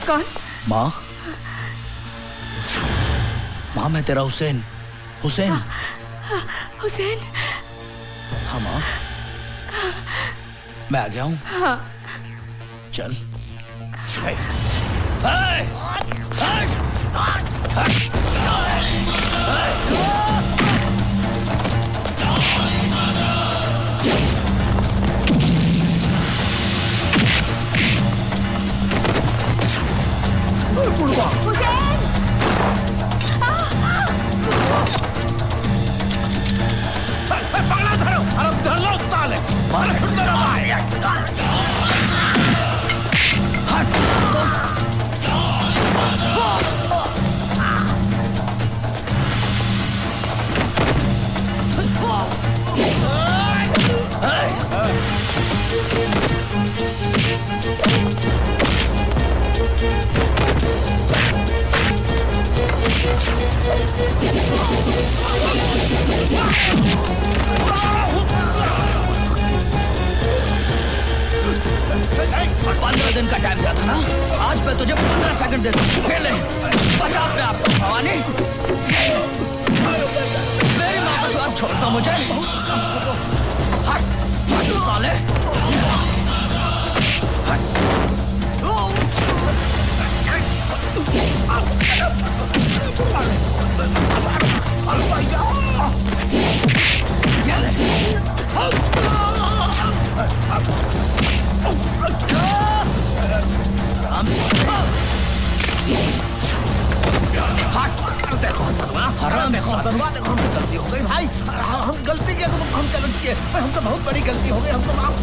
S17: कौन?
S21: माँ, माँ मैं तेरा हुसैन। हुसैन।
S17: हुसैन।
S21: हाँ माँ, मैं आ गया हूँ।
S17: हाँ।
S21: चल। दिन का टाइम दिया था ना, आज मैं तुझे 15 सेकंड देता हूँ। खेल ले, बचा अपने आप को भवानी। मेरी माँ का स्वाद छोड़ता मुझे। हट, हट साले। देखो हमसे गलती हो गई भाई। हम गलती किया तो हम गलती किए, हम तो बहुत बड़ी गलती हो गई। हम तो माफ।